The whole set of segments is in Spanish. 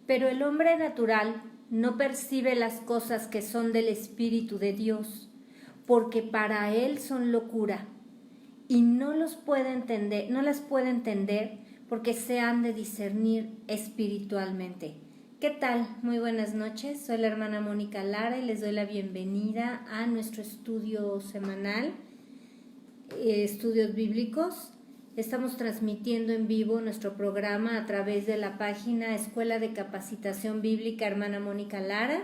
Pero el hombre natural no percibe las cosas que son del Espíritu de Dios, porque para él son locura, y no las puede entender porque se han de discernir espiritualmente. ¿Qué tal? Muy buenas noches, soy la hermana Mónica Lara y les doy la bienvenida a nuestro estudio semanal, estudios bíblicos. Estamos transmitiendo en vivo nuestro programa a través de la página Escuela de Capacitación Bíblica Hermana Mónica Lara,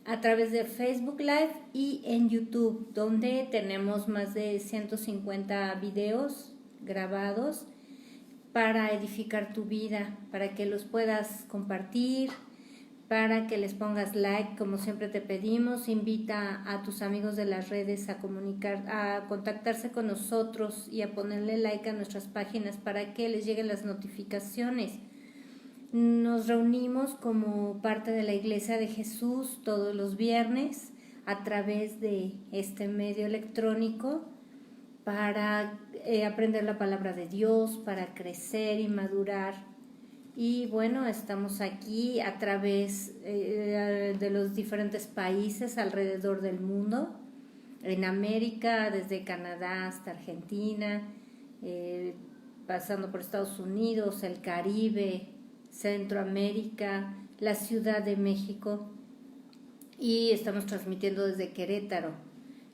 a través de Facebook Live y en YouTube, donde tenemos más de 150 videos grabados para edificar tu vida, para que los puedas compartir, para que les pongas like, como siempre te pedimos. Invita a tus amigos de las redes a contactarse con nosotros y a ponerle like a nuestras páginas para que les lleguen las notificaciones. Nos reunimos como parte de la Iglesia de Jesús todos los viernes a través de este medio electrónico para aprender la palabra de Dios, para crecer y madurar. Y bueno, estamos aquí a través de los diferentes países alrededor del mundo, en América, desde Canadá hasta Argentina, pasando por Estados Unidos, el Caribe, Centroamérica, la Ciudad de México, y estamos transmitiendo desde Querétaro,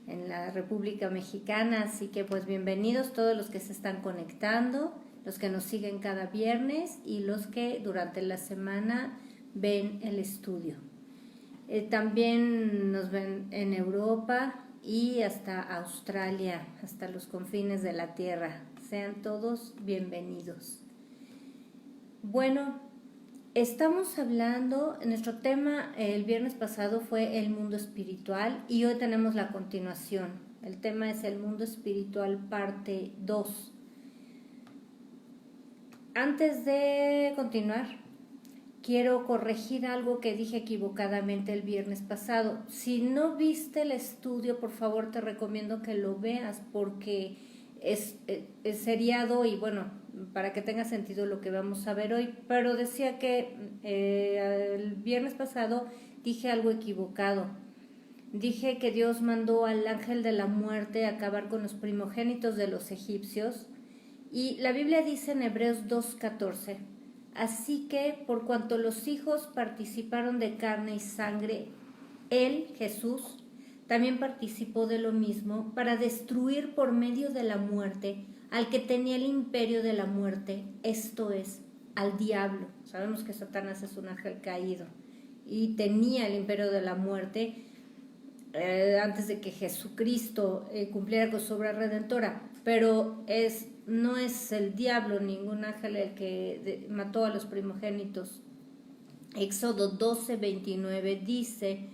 en la República Mexicana. Así que pues bienvenidos todos los que se están conectando, los que nos siguen cada viernes y los que durante la semana ven el estudio. También nos ven en Europa y hasta Australia, hasta los confines de la tierra. Sean todos bienvenidos. Bueno, estamos hablando, nuestro tema el viernes pasado fue el mundo espiritual y hoy tenemos la continuación. El tema es el mundo espiritual parte 2. Antes de continuar, quiero corregir algo que dije equivocadamente el viernes pasado. Si no viste el estudio, por favor te recomiendo que lo veas porque es seriado y bueno, para que tenga sentido lo que vamos a ver hoy. Pero decía que el viernes pasado dije algo equivocado. Dije que Dios mandó al ángel de la muerte a acabar con los primogénitos de los egipcios. Y la Biblia dice en Hebreos 2:14, así que por cuanto los hijos participaron de carne y sangre, Él, Jesús, también participó de lo mismo para destruir por medio de la muerte al que tenía el imperio de la muerte, esto es, al diablo. Sabemos que Satanás es un ángel caído y tenía el imperio de la muerte antes de que Jesucristo cumpliera con su obra redentora, pero no es el diablo, ningún ángel el que mató a los primogénitos. Éxodo 12:29 dice,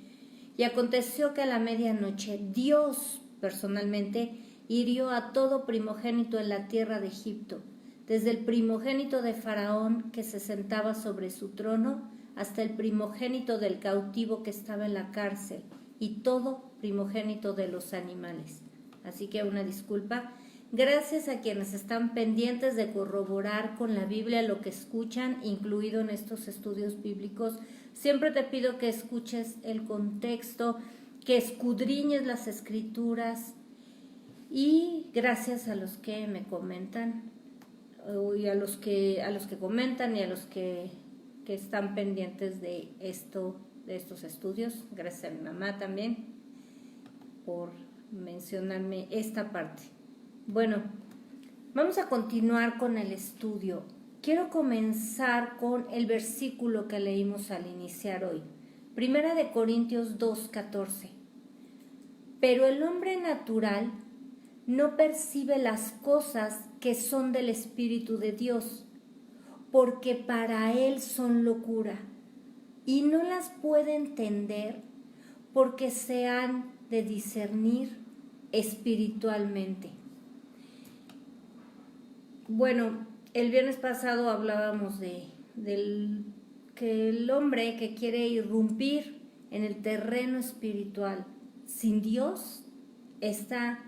y aconteció que a la medianoche Dios personalmente hirió a todo primogénito en la tierra de Egipto, desde el primogénito de Faraón que se sentaba sobre su trono, hasta el primogénito del cautivo que estaba en la cárcel, y todo primogénito de los animales. Así que una disculpa. Gracias a quienes están pendientes de corroborar con la Biblia lo que escuchan, incluido en estos estudios bíblicos. Siempre te pido que escuches el contexto, que escudriñes las escrituras, y gracias a los que me comentan, y a los que comentan y a los que están pendientes de estos estudios. Gracias a mi mamá también por mencionarme esta parte. Bueno, vamos a continuar con el estudio. Quiero comenzar con el versículo que leímos al iniciar hoy. Primera de Corintios 2:14. Pero el hombre natural no percibe las cosas que son del Espíritu de Dios, porque para él son locura, y no las puede entender porque se han de discernir espiritualmente. Bueno, el viernes pasado hablábamos que el hombre que quiere irrumpir en el terreno espiritual sin Dios está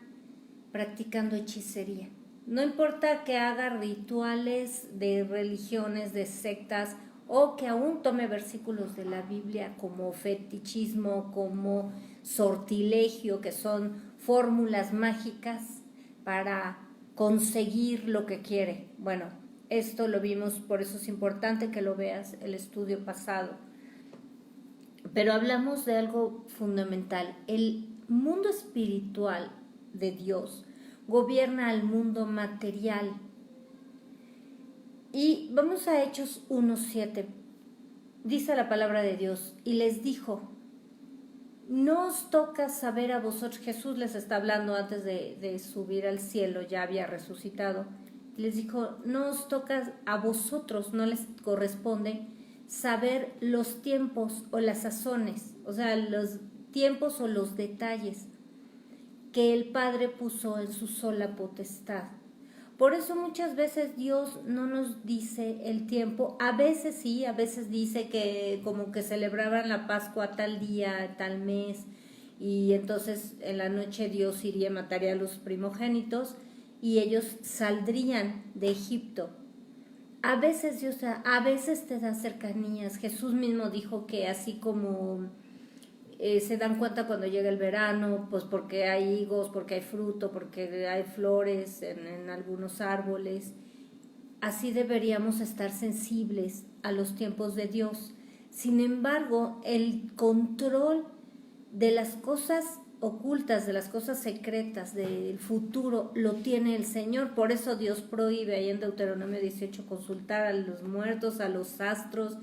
practicando hechicería. No importa que haga rituales de religiones, de sectas o que aún tome versículos de la Biblia como fetichismo, como sortilegio, que son fórmulas mágicas para conseguir lo que quiere. Bueno, esto lo vimos, por eso es importante que lo veas, el estudio pasado. Pero hablamos de algo fundamental. El mundo espiritual de Dios gobierna al mundo material. Y vamos a Hechos 1:7. Dice la palabra de Dios, y les dijo, no os toca saber a vosotros, Jesús les está hablando antes de subir al cielo, ya había resucitado, les dijo, no os toca a vosotros, no les corresponde saber los tiempos o las sazones, o sea, los tiempos o los detalles que el Padre puso en su sola potestad. Por eso muchas veces Dios no nos dice el tiempo, a veces sí, a veces dice que como que celebraban la Pascua tal día, tal mes, y entonces en la noche Dios iría y mataría a los primogénitos y ellos saldrían de Egipto. A veces Dios, a veces te da cercanías. Jesús mismo dijo que así como se dan cuenta cuando llega el verano, pues porque hay higos, porque hay fruto, porque hay flores en algunos árboles. Así deberíamos estar sensibles a los tiempos de Dios. Sin embargo, el control de las cosas ocultas, de las cosas secretas del futuro, lo tiene el Señor. Por eso Dios prohíbe ahí en Deuteronomio 18 consultar a los muertos, a los astros,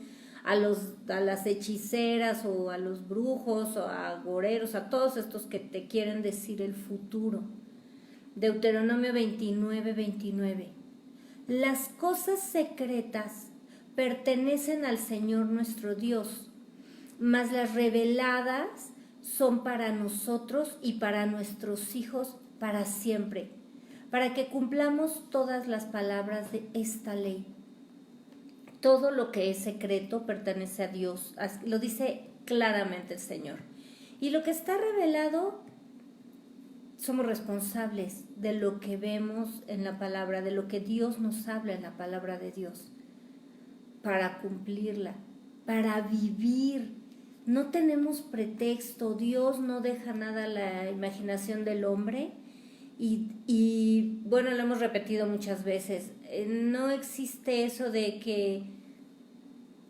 a las hechiceras o a los brujos o a agoreros, a todos estos que te quieren decir el futuro. Deuteronomio 29:29. Las cosas secretas pertenecen al Señor nuestro Dios, mas las reveladas son para nosotros y para nuestros hijos para siempre, para que cumplamos todas las palabras de esta ley. Todo lo que es secreto pertenece a Dios, lo dice claramente el Señor. Y lo que está revelado, somos responsables de lo que vemos en la palabra, de lo que Dios nos habla en la palabra de Dios, para cumplirla, para vivir. No tenemos pretexto, Dios no deja nada a la imaginación del hombre. Y bueno, lo hemos repetido muchas veces, no existe eso de que,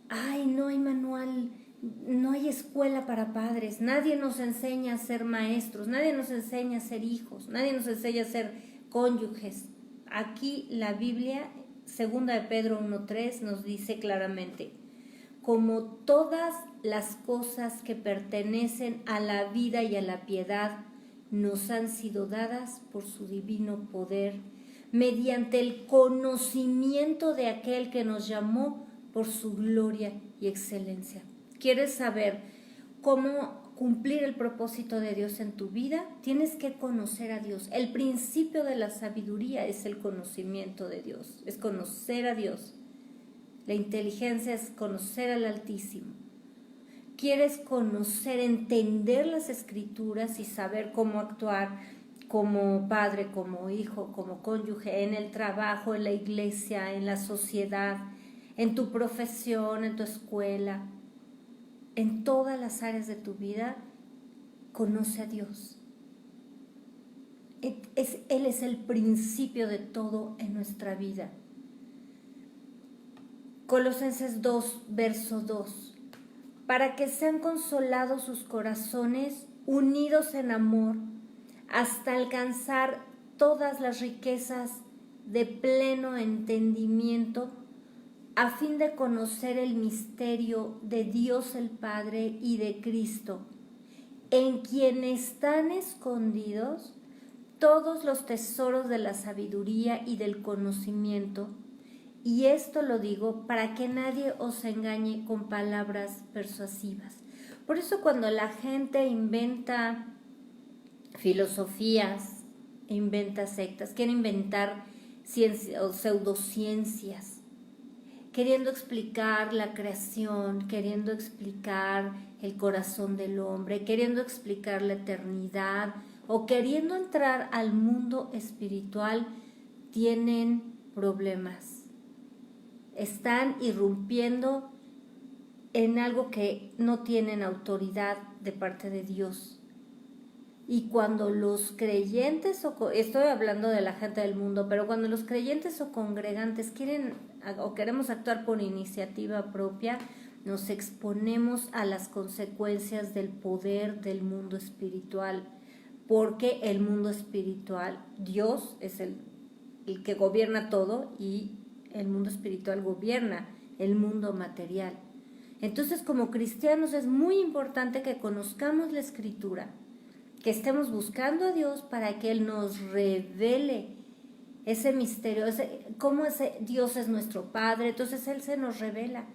ay, no hay manual, no hay escuela para padres, nadie nos enseña a ser maestros, nadie nos enseña a ser hijos, nadie nos enseña a ser cónyuges. Aquí la Biblia, 2 de Pedro 1:3, nos dice claramente, como todas las cosas que pertenecen a la vida y a la piedad, nos han sido dadas por su divino poder, mediante el conocimiento de aquel que nos llamó por su gloria y excelencia. ¿Quieres saber cómo cumplir el propósito de Dios en tu vida? Tienes que conocer a Dios. El principio de la sabiduría es el conocimiento de Dios, es conocer a Dios. La inteligencia es conocer al Altísimo. Quieres conocer, entender las Escrituras y saber cómo actuar como padre, como hijo, como cónyuge, en el trabajo, en la iglesia, en la sociedad, en tu profesión, en tu escuela, en todas las áreas de tu vida. Conoce a Dios. Él es el principio de todo en nuestra vida. Colosenses 2, verso 2. Para que sean consolados sus corazones, unidos en amor, hasta alcanzar todas las riquezas de pleno entendimiento, a fin de conocer el misterio de Dios el Padre y de Cristo, en quien están escondidos todos los tesoros de la sabiduría y del conocimiento. Y esto lo digo para que nadie os engañe con palabras persuasivas. Por eso cuando la gente inventa filosofías, inventa sectas, quiere inventar ciencias o pseudociencias, queriendo explicar la creación, queriendo explicar el corazón del hombre, queriendo explicar la eternidad o queriendo entrar al mundo espiritual, tienen problemas. Están irrumpiendo en algo que no tienen autoridad de parte de Dios. Y cuando los creyentes, estoy hablando de la gente del mundo, pero cuando los creyentes o congregantes quieren o queremos actuar por iniciativa propia, nos exponemos a las consecuencias del poder del mundo espiritual, porque el mundo espiritual, Dios es el que gobierna todo y el mundo espiritual gobierna el mundo material. Entonces, como cristianos es muy importante que conozcamos la Escritura, que estemos buscando a Dios para que Él nos revele ese misterio, cómo Dios es nuestro Padre. Entonces Él se nos revela.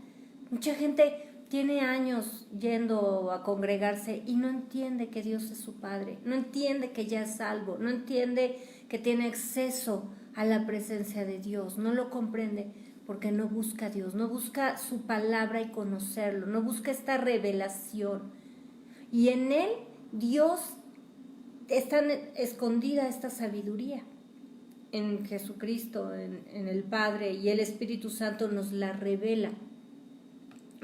Mucha gente tiene años yendo a congregarse y no entiende que Dios es su Padre, no entiende que ya es salvo, no entiende que tiene acceso a la presencia de Dios, no lo comprende porque no busca a Dios, no busca su palabra y conocerlo, no busca esta revelación. Y en Él, Dios, está escondida esta sabiduría. En Jesucristo, en el Padre, y el Espíritu Santo nos la revela.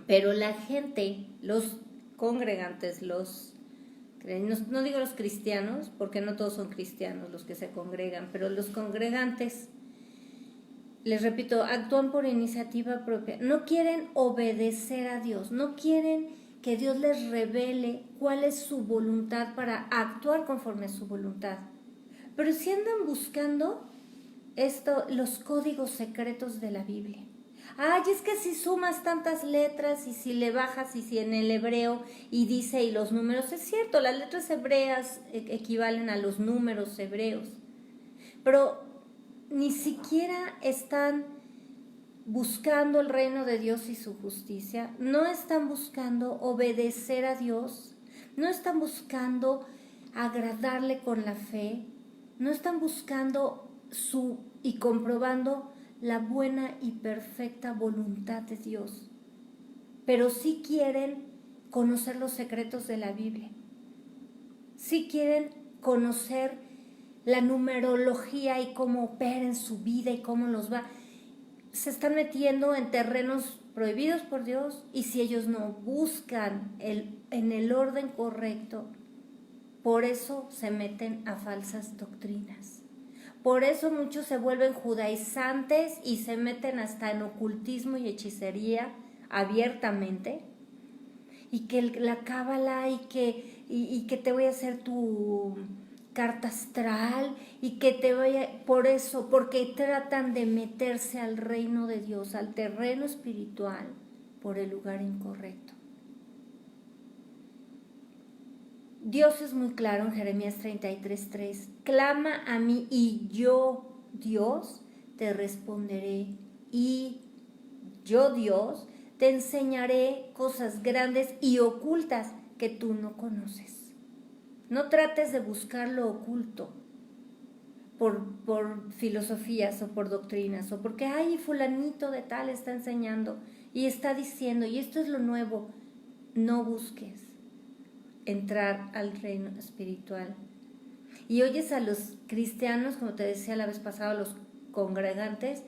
Pero la gente, los congregantes, no digo los cristianos, porque no todos son cristianos los que se congregan, pero los congregantes, les repito, actúan por iniciativa propia, no quieren obedecer a Dios, no quieren que Dios les revele cuál es su voluntad para actuar conforme a su voluntad. Pero si andan buscando los códigos secretos de la Biblia. Ay, es que si sumas tantas letras y si le bajas y si en el hebreo y dice y los números, es cierto, las letras hebreas equivalen a los números hebreos, pero ni siquiera están buscando el reino de Dios y su justicia, no están buscando obedecer a Dios, no están buscando agradarle con la fe, no están buscando y comprobando la buena y perfecta voluntad de Dios, pero sí quieren conocer los secretos de la Biblia, sí quieren conocer la numerología y cómo opera en su vida y cómo los va. Se están metiendo en terrenos prohibidos por Dios, y si ellos no buscan en el orden correcto, por eso se meten a falsas doctrinas. Por eso muchos se vuelven judaizantes y se meten hasta en ocultismo y hechicería abiertamente, y que la cábala y que te voy a hacer tu carta astral y que te vaya, porque tratan de meterse al reino de Dios, al terreno espiritual, por el lugar incorrecto. Dios es muy claro en Jeremías 33:3, clama a mí y yo, Dios, te responderé, y yo, Dios, te enseñaré cosas grandes y ocultas que tú no conoces. No trates de buscar lo oculto por filosofías o por doctrinas, o porque, ay, fulanito de tal está enseñando y está diciendo, y esto es lo nuevo. No busques entrar al reino espiritual. Y oyes a los cristianos, como te decía la vez pasada, los congregantes,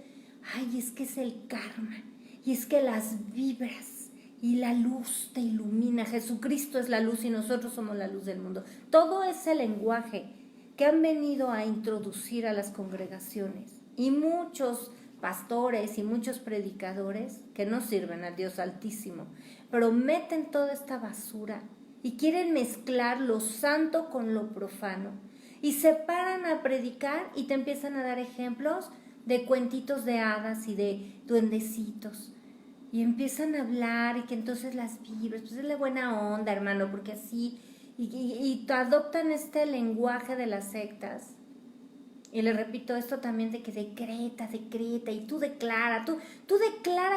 ay, es que es el karma, y es que las vibras y la luz te ilumina. Jesucristo es la luz y nosotros somos la luz del mundo. Todo ese lenguaje que han venido a introducir a las congregaciones, y muchos pastores y muchos predicadores que no sirven al Dios Altísimo, pero meten toda esta basura y quieren mezclar lo santo con lo profano, y se paran a predicar y te empiezan a dar ejemplos de cuentitos de hadas y de duendecitos, y empiezan a hablar, y que entonces las vibras, pues es la buena onda, hermano, porque así, y adoptan este lenguaje de las sectas. Y le repito esto también de que decreta, y tú declara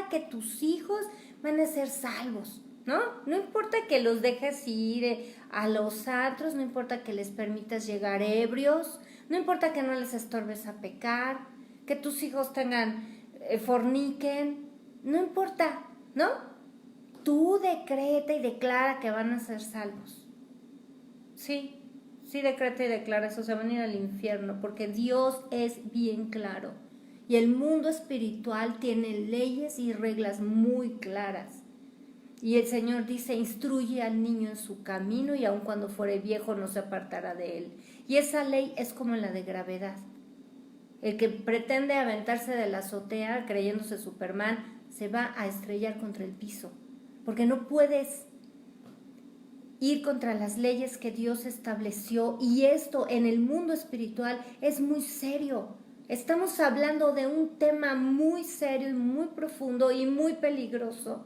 que tus hijos van a ser salvos, ¿no? No importa que los dejes ir a los antros, no importa que les permitas llegar ebrios, no importa que no les estorbes a pecar, que tus hijos forniquen, no importa, ¿no? Tú decreta y declara que van a ser salvos. Sí, decreta y declara eso, se van a ir al infierno, porque Dios es bien claro. Y el mundo espiritual tiene leyes y reglas muy claras. Y el Señor dice, instruye al niño en su camino y aun cuando fuere viejo no se apartará de él. Y esa ley es como la de gravedad. El que pretende aventarse de la azotea creyéndose Superman se va a estrellar contra el piso, porque no puedes ir contra las leyes que Dios estableció, y esto en el mundo espiritual es muy serio. Estamos hablando de un tema muy serio y muy profundo y muy peligroso.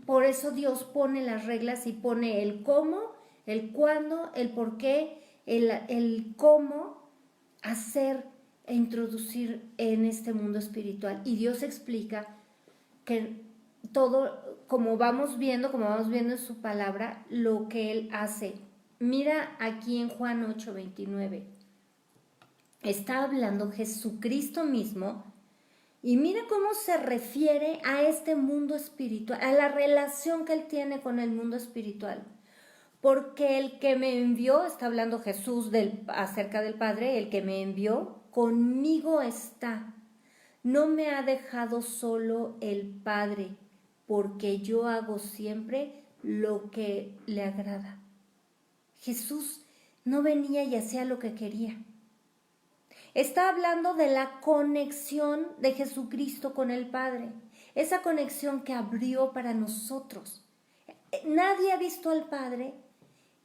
Por eso Dios pone las reglas y pone el cómo, el cuándo, el por qué, el cómo hacer e introducir en este mundo espiritual. Y Dios explica que todo, como vamos viendo en su palabra, lo que Él hace. Mira aquí en Juan 8:29. Está hablando Jesucristo mismo y mira cómo se refiere a este mundo espiritual, a la relación que Él tiene con el mundo espiritual. Porque el que me envió, está hablando Jesús acerca del Padre, el que me envió, conmigo está. No me ha dejado solo el Padre, porque yo hago siempre lo que le agrada. Jesús no venía y hacía lo que quería. Está hablando de la conexión de Jesucristo con el Padre, esa conexión que abrió para nosotros. Nadie ha visto al Padre.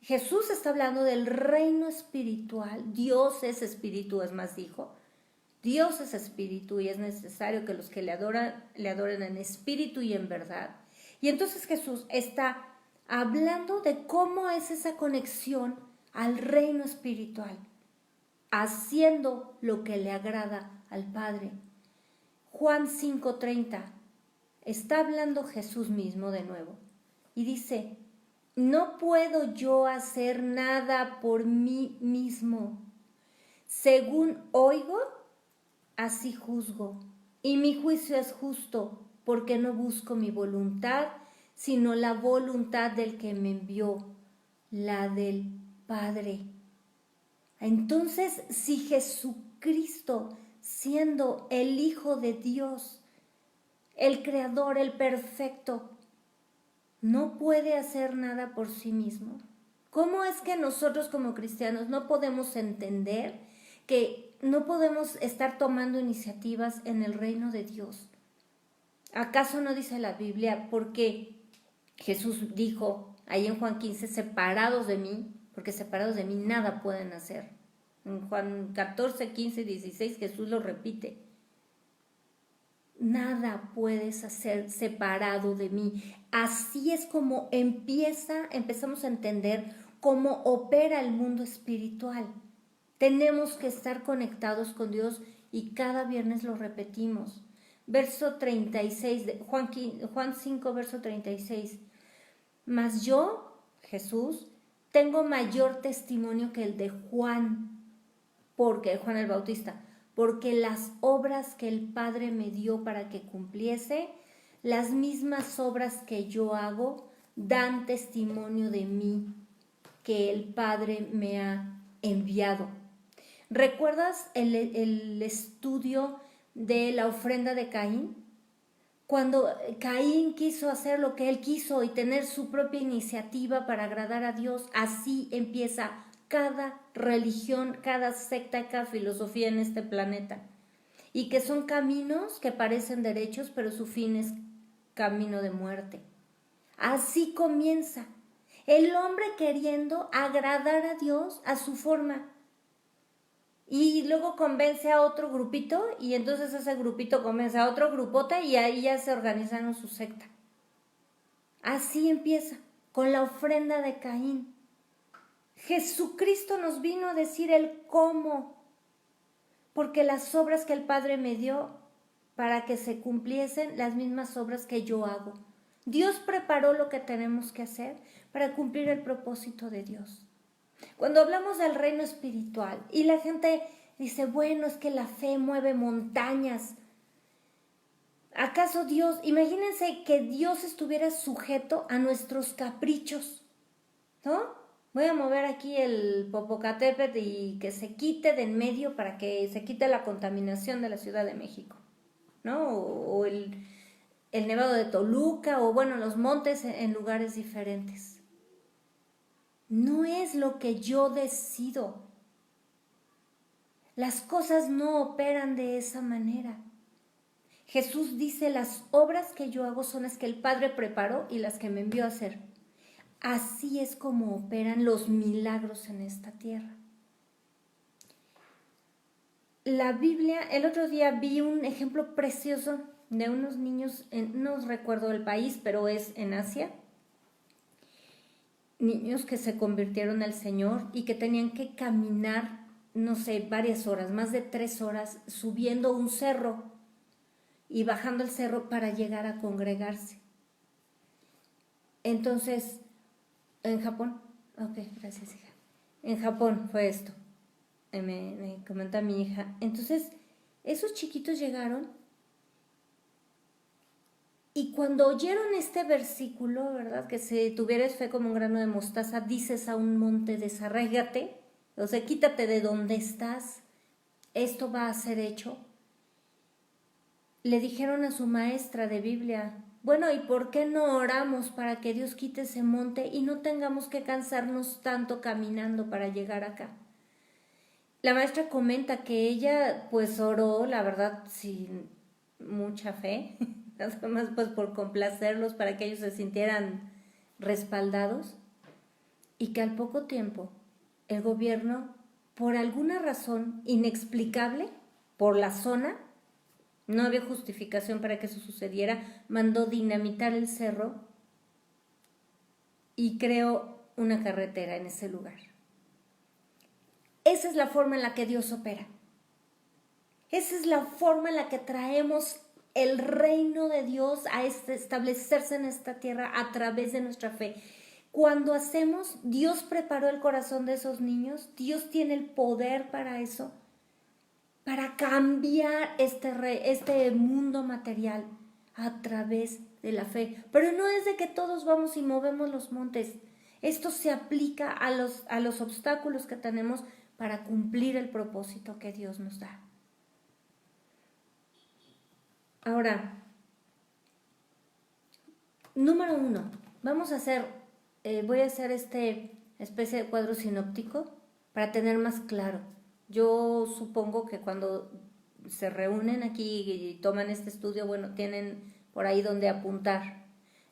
Jesús está hablando del reino espiritual. Dios es espíritu, es más, dijo. Dios es espíritu y es necesario que los que le adoren en espíritu y en verdad. Y entonces Jesús está hablando de cómo es esa conexión al reino espiritual, haciendo lo que le agrada al Padre. Juan 5:30, está hablando Jesús mismo de nuevo y dice, no puedo yo hacer nada por mí mismo. Según oigo, así juzgo, y mi juicio es justo, porque no busco mi voluntad, sino la voluntad del que me envió, la del Padre. Entonces, si Jesucristo, siendo el Hijo de Dios, el Creador, el Perfecto, no puede hacer nada por sí mismo, ¿cómo es que nosotros como cristianos no podemos entender que no podemos estar tomando iniciativas en el reino de Dios? ¿Acaso no dice la Biblia? Porque Jesús dijo ahí en Juan 15, separados de mí, porque separados de mí nada pueden hacer. En Juan 14, 15, 16 Jesús lo repite. Nada puedes hacer separado de mí. Así es como empezamos a entender cómo opera el mundo espiritual. Tenemos que estar conectados con Dios y cada viernes lo repetimos. Verso 36, Juan 5, verso 36. Mas yo, Jesús, tengo mayor testimonio que el de Juan el Bautista, porque las obras que el Padre me dio para que cumpliese, las mismas obras que yo hago, dan testimonio de mí, que el Padre me ha enviado. ¿Recuerdas el estudio de la ofrenda de Caín? Cuando Caín quiso hacer lo que él quiso y tener su propia iniciativa para agradar a Dios, así empieza cada religión, cada secta, cada filosofía en este planeta. Y que son caminos que parecen derechos, pero su fin es camino de muerte. Así comienza el hombre queriendo agradar a Dios a su forma. Y luego convence a otro grupito y entonces ese grupito convence a otro grupote y ahí ya se organizaron su secta. Así empieza, con la ofrenda de Caín. Jesucristo nos vino a decir el cómo, porque las obras que el Padre me dio para que se cumpliesen las mismas obras que yo hago. Dios preparó lo que tenemos que hacer para cumplir el propósito de Dios. Cuando hablamos del reino espiritual y la gente dice, bueno, es que la fe mueve montañas. ¿Acaso Dios, imagínense que Dios estuviera sujeto a nuestros caprichos, ¿no? Voy a mover aquí el Popocatépetl y que se quite de en medio para que se quite la contaminación de la Ciudad de México, ¿no? el Nevado de Toluca o bueno, los montes en lugares diferentes. No es lo que yo decido. Las cosas no operan de esa manera. Jesús dice, las obras que yo hago son las que el Padre preparó y las que me envió a hacer. Así es como operan los milagros en esta tierra. La Biblia, el otro día vi un ejemplo precioso de unos niños, no recuerdo el país, pero es en Asia. Niños que se convirtieron al Señor y que tenían que caminar, no sé, varias horas, más de 3 horas, subiendo un cerro y bajando el cerro para llegar a congregarse. Entonces, en Japón, ok, gracias hija, en Japón fue esto, me comenta mi hija. Entonces, esos chiquitos llegaron y cuando oyeron este versículo, ¿verdad? Que si tuvieras fe como un grano de mostaza, dices a un monte, desarráigate, o sea, quítate de donde estás, esto va a ser hecho. Le dijeron a su maestra de Biblia, bueno, ¿y por qué no oramos para que Dios quite ese monte y no tengamos que cansarnos tanto caminando para llegar acá? La maestra comenta que ella pues oró, la verdad, sin mucha fe, nada más pues por complacerlos para que ellos se sintieran respaldados, y que al poco tiempo el gobierno, por alguna razón inexplicable, por la zona, no había justificación para que eso sucediera, mandó dinamitar el cerro y creó una carretera en ese lugar. Esa es la forma en la que Dios opera. Esa es la forma en la que traemos el reino de Dios a establecerse en esta tierra a través de nuestra fe. Cuando hacemos, Dios preparó el corazón de esos niños, Dios tiene el poder para eso, para cambiar este mundo material a través de la fe. Pero no es de que todos vamos y movemos los montes. Esto se aplica a los obstáculos que tenemos para cumplir el propósito que Dios nos da. Ahora, número 1, voy a hacer especie de cuadro sinóptico para tener más claro. Yo supongo que cuando se reúnen aquí y toman este estudio, bueno, tienen por ahí donde apuntar,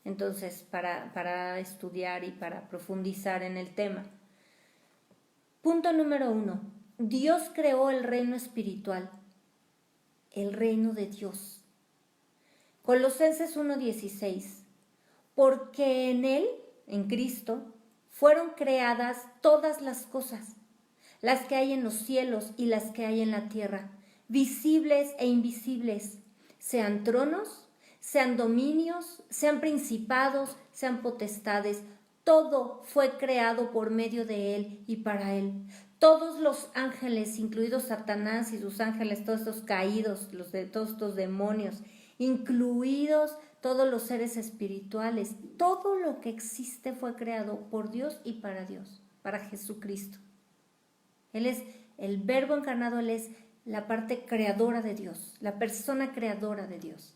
entonces, para estudiar y para profundizar en el tema. Punto número 1, Dios creó el reino espiritual, el reino de Dios. Colosenses 1:16, porque en Él, en Cristo, fueron creadas todas las cosas, las que hay en los cielos y las que hay en la tierra, visibles e invisibles, sean tronos, sean dominios, sean principados, sean potestades, todo fue creado por medio de Él y para Él. Todos los ángeles, incluidos Satanás y sus ángeles, todos estos caídos, todos estos demonios, incluidos todos los seres espirituales, todo lo que existe fue creado por Dios y para Dios, para Jesucristo. Él es el Verbo encarnado, Él es la parte creadora de Dios, la persona creadora de Dios.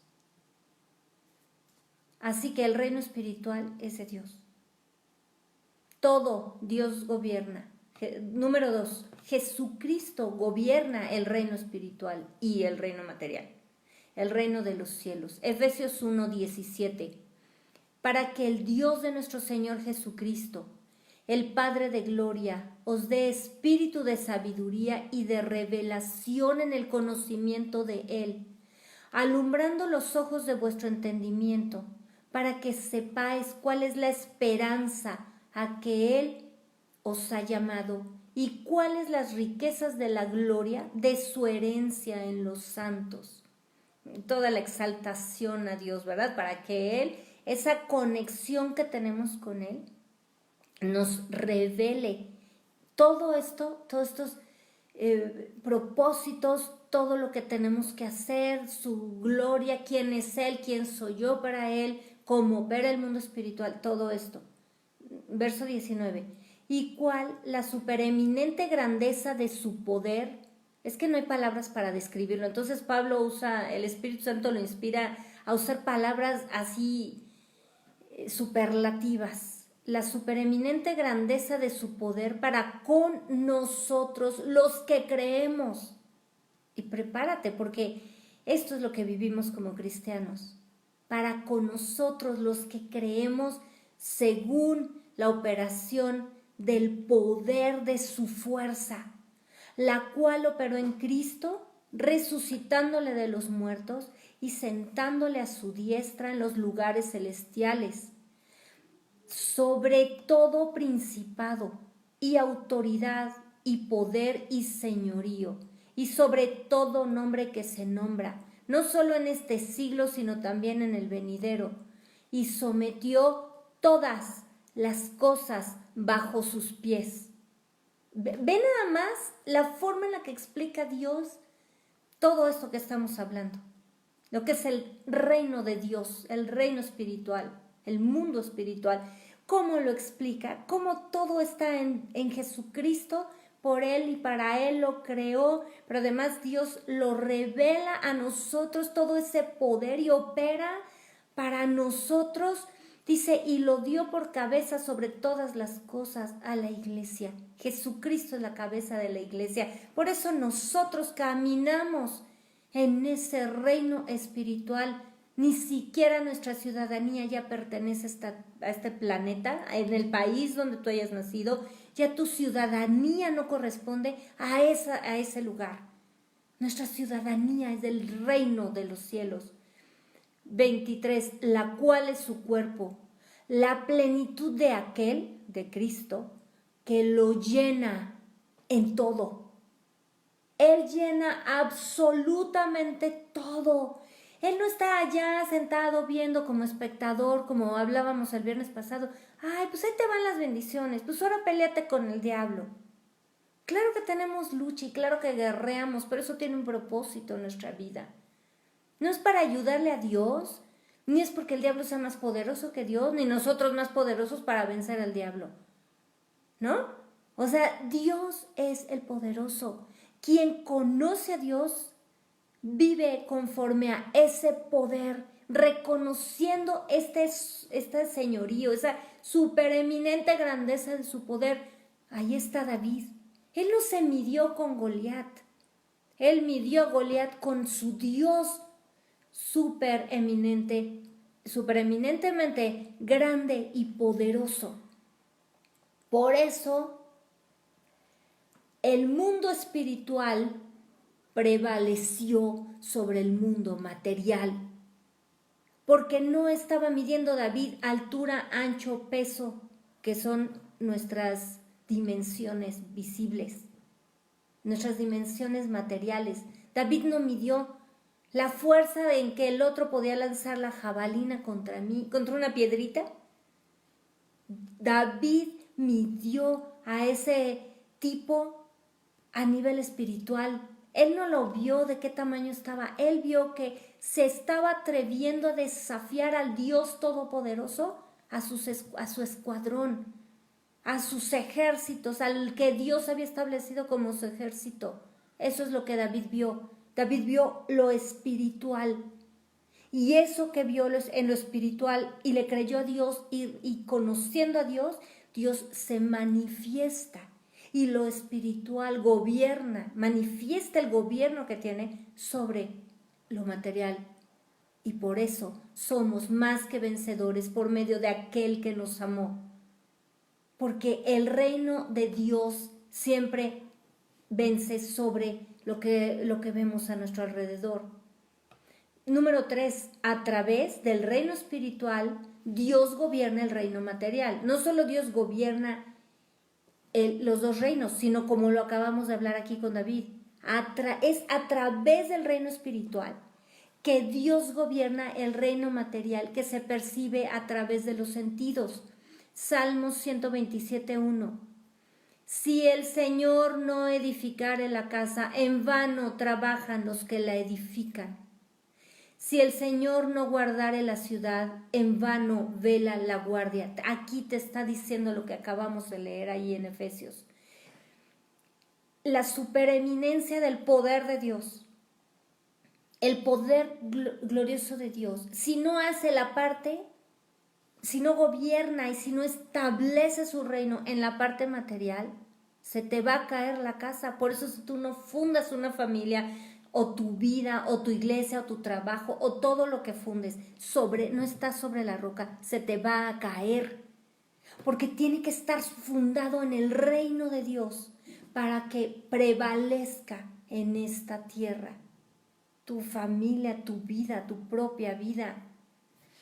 Así que el reino espiritual es de Dios. Todo Dios gobierna. Número 2, Jesucristo gobierna el reino espiritual y el reino material, el reino de los cielos. Efesios 1:17, para que el Dios de nuestro Señor Jesucristo, el Padre de gloria, os dé espíritu de sabiduría y de revelación en el conocimiento de Él, alumbrando los ojos de vuestro entendimiento, para que sepáis cuál es la esperanza a que Él os ha llamado y cuáles las riquezas de la gloria de su herencia en los santos. Toda la exaltación a Dios, ¿verdad? Para que Él, esa conexión que tenemos con Él, nos revele todo esto, todos estos propósitos, todo lo que tenemos que hacer, su gloria, quién es Él, quién soy yo para Él, cómo opera el mundo espiritual, todo esto. Verso 19, y cuál la supereminente grandeza de su poder. Es que no hay palabras para describirlo. Entonces Pablo usa, el Espíritu Santo lo inspira a usar palabras así superlativas. La supereminente grandeza de su poder para con nosotros, los que creemos. Y prepárate, porque esto es lo que vivimos como cristianos. Para con nosotros, los que creemos según la operación del poder de su fuerza, la cual operó en Cristo, resucitándole de los muertos y sentándole a su diestra en los lugares celestiales, sobre todo principado y autoridad y poder y señorío, y sobre todo nombre que se nombra, no solo en este siglo, sino también en el venidero, y sometió todas las cosas bajo sus pies. Ve nada más la forma en la que explica Dios todo esto que estamos hablando, lo que es el reino de Dios, el reino espiritual, el mundo espiritual, cómo lo explica, cómo todo está en Jesucristo, por Él y para Él lo creó, pero además Dios lo revela a nosotros, todo ese poder, y opera para nosotros. Dice, y lo dio por cabeza sobre todas las cosas a la iglesia. Jesucristo es la cabeza de la iglesia. Por eso nosotros caminamos en ese reino espiritual. Ni siquiera nuestra ciudadanía ya pertenece a este planeta, en el país donde tú hayas nacido. Ya tu ciudadanía no corresponde a ese lugar. Nuestra ciudadanía es del reino de los cielos. 23, la cual es su cuerpo, la plenitud de aquel, de Cristo, que lo llena en todo. Él llena absolutamente todo. Él no está allá sentado viendo como espectador, como hablábamos el viernes pasado. Ay, pues ahí te van las bendiciones, pues ahora peleate con el diablo. Claro que tenemos lucha y claro que guerreamos, pero eso tiene un propósito en nuestra vida. No es para ayudarle a Dios, ni es porque el diablo sea más poderoso que Dios, ni nosotros más poderosos para vencer al diablo. ¿No? O sea, Dios es el poderoso. Quien conoce a Dios vive conforme a ese poder, reconociendo este señorío, esa supereminente grandeza de su poder. Ahí está David. Él no se midió con Goliat. Él midió a Goliat con su Dios supereminentemente grande y poderoso. Por eso, el mundo espiritual prevaleció sobre el mundo material, porque no estaba midiendo David altura, ancho, peso, que son nuestras dimensiones visibles, nuestras dimensiones materiales. David no midió la fuerza en que el otro podía lanzar la jabalina contra una piedrita. David midió a ese tipo a nivel espiritual. Él no lo vio de qué tamaño estaba. Él vio que se estaba atreviendo a desafiar al Dios Todopoderoso, a su escuadrón, a sus ejércitos, al que Dios había establecido como su ejército. Eso es lo que David vio. David vio lo espiritual. Y eso que vio en lo espiritual y le creyó a Dios y conociendo a Dios, Dios se manifiesta. Y lo espiritual gobierna, manifiesta el gobierno que tiene sobre lo material. Y por eso somos más que vencedores por medio de aquel que nos amó. Porque el reino de Dios siempre vence sobre lo que vemos a nuestro alrededor. Número 3, a través del reino espiritual, Dios gobierna el reino material. No solo Dios gobierna los dos reinos, sino como lo acabamos de hablar aquí con David, es a través del reino espiritual que Dios gobierna el reino material que se percibe a través de los sentidos. Salmos 127:1. Si el Señor no edificare la casa, en vano trabajan los que la edifican. Si el Señor no guardare la ciudad, en vano vela la guardia. Aquí te está diciendo lo que acabamos de leer ahí en Efesios. La supereminencia del poder de Dios. el poder glorioso de Dios, si no hace la parte, si no gobierna y si no establece su reino en la parte material, se te va a caer la casa. Por eso si tú no fundas una familia, o tu vida, o tu iglesia, o tu trabajo, o todo lo que fundes, no está sobre la roca, se te va a caer. Porque tiene que estar fundado en el reino de Dios para que prevalezca en esta tierra. Tu familia, tu vida, tu propia vida.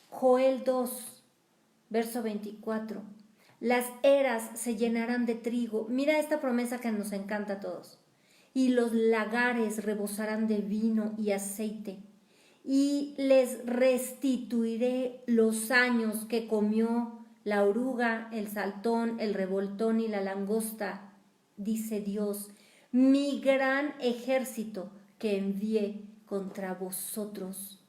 Joel 2, verso 24. Las eras se llenarán de trigo. Mira esta promesa que nos encanta a todos. Y los lagares rebosarán de vino y aceite. Y les restituiré los años que comió la oruga, el saltón, el revoltón y la langosta, dice Dios, mi gran ejército que envié contra vosotros.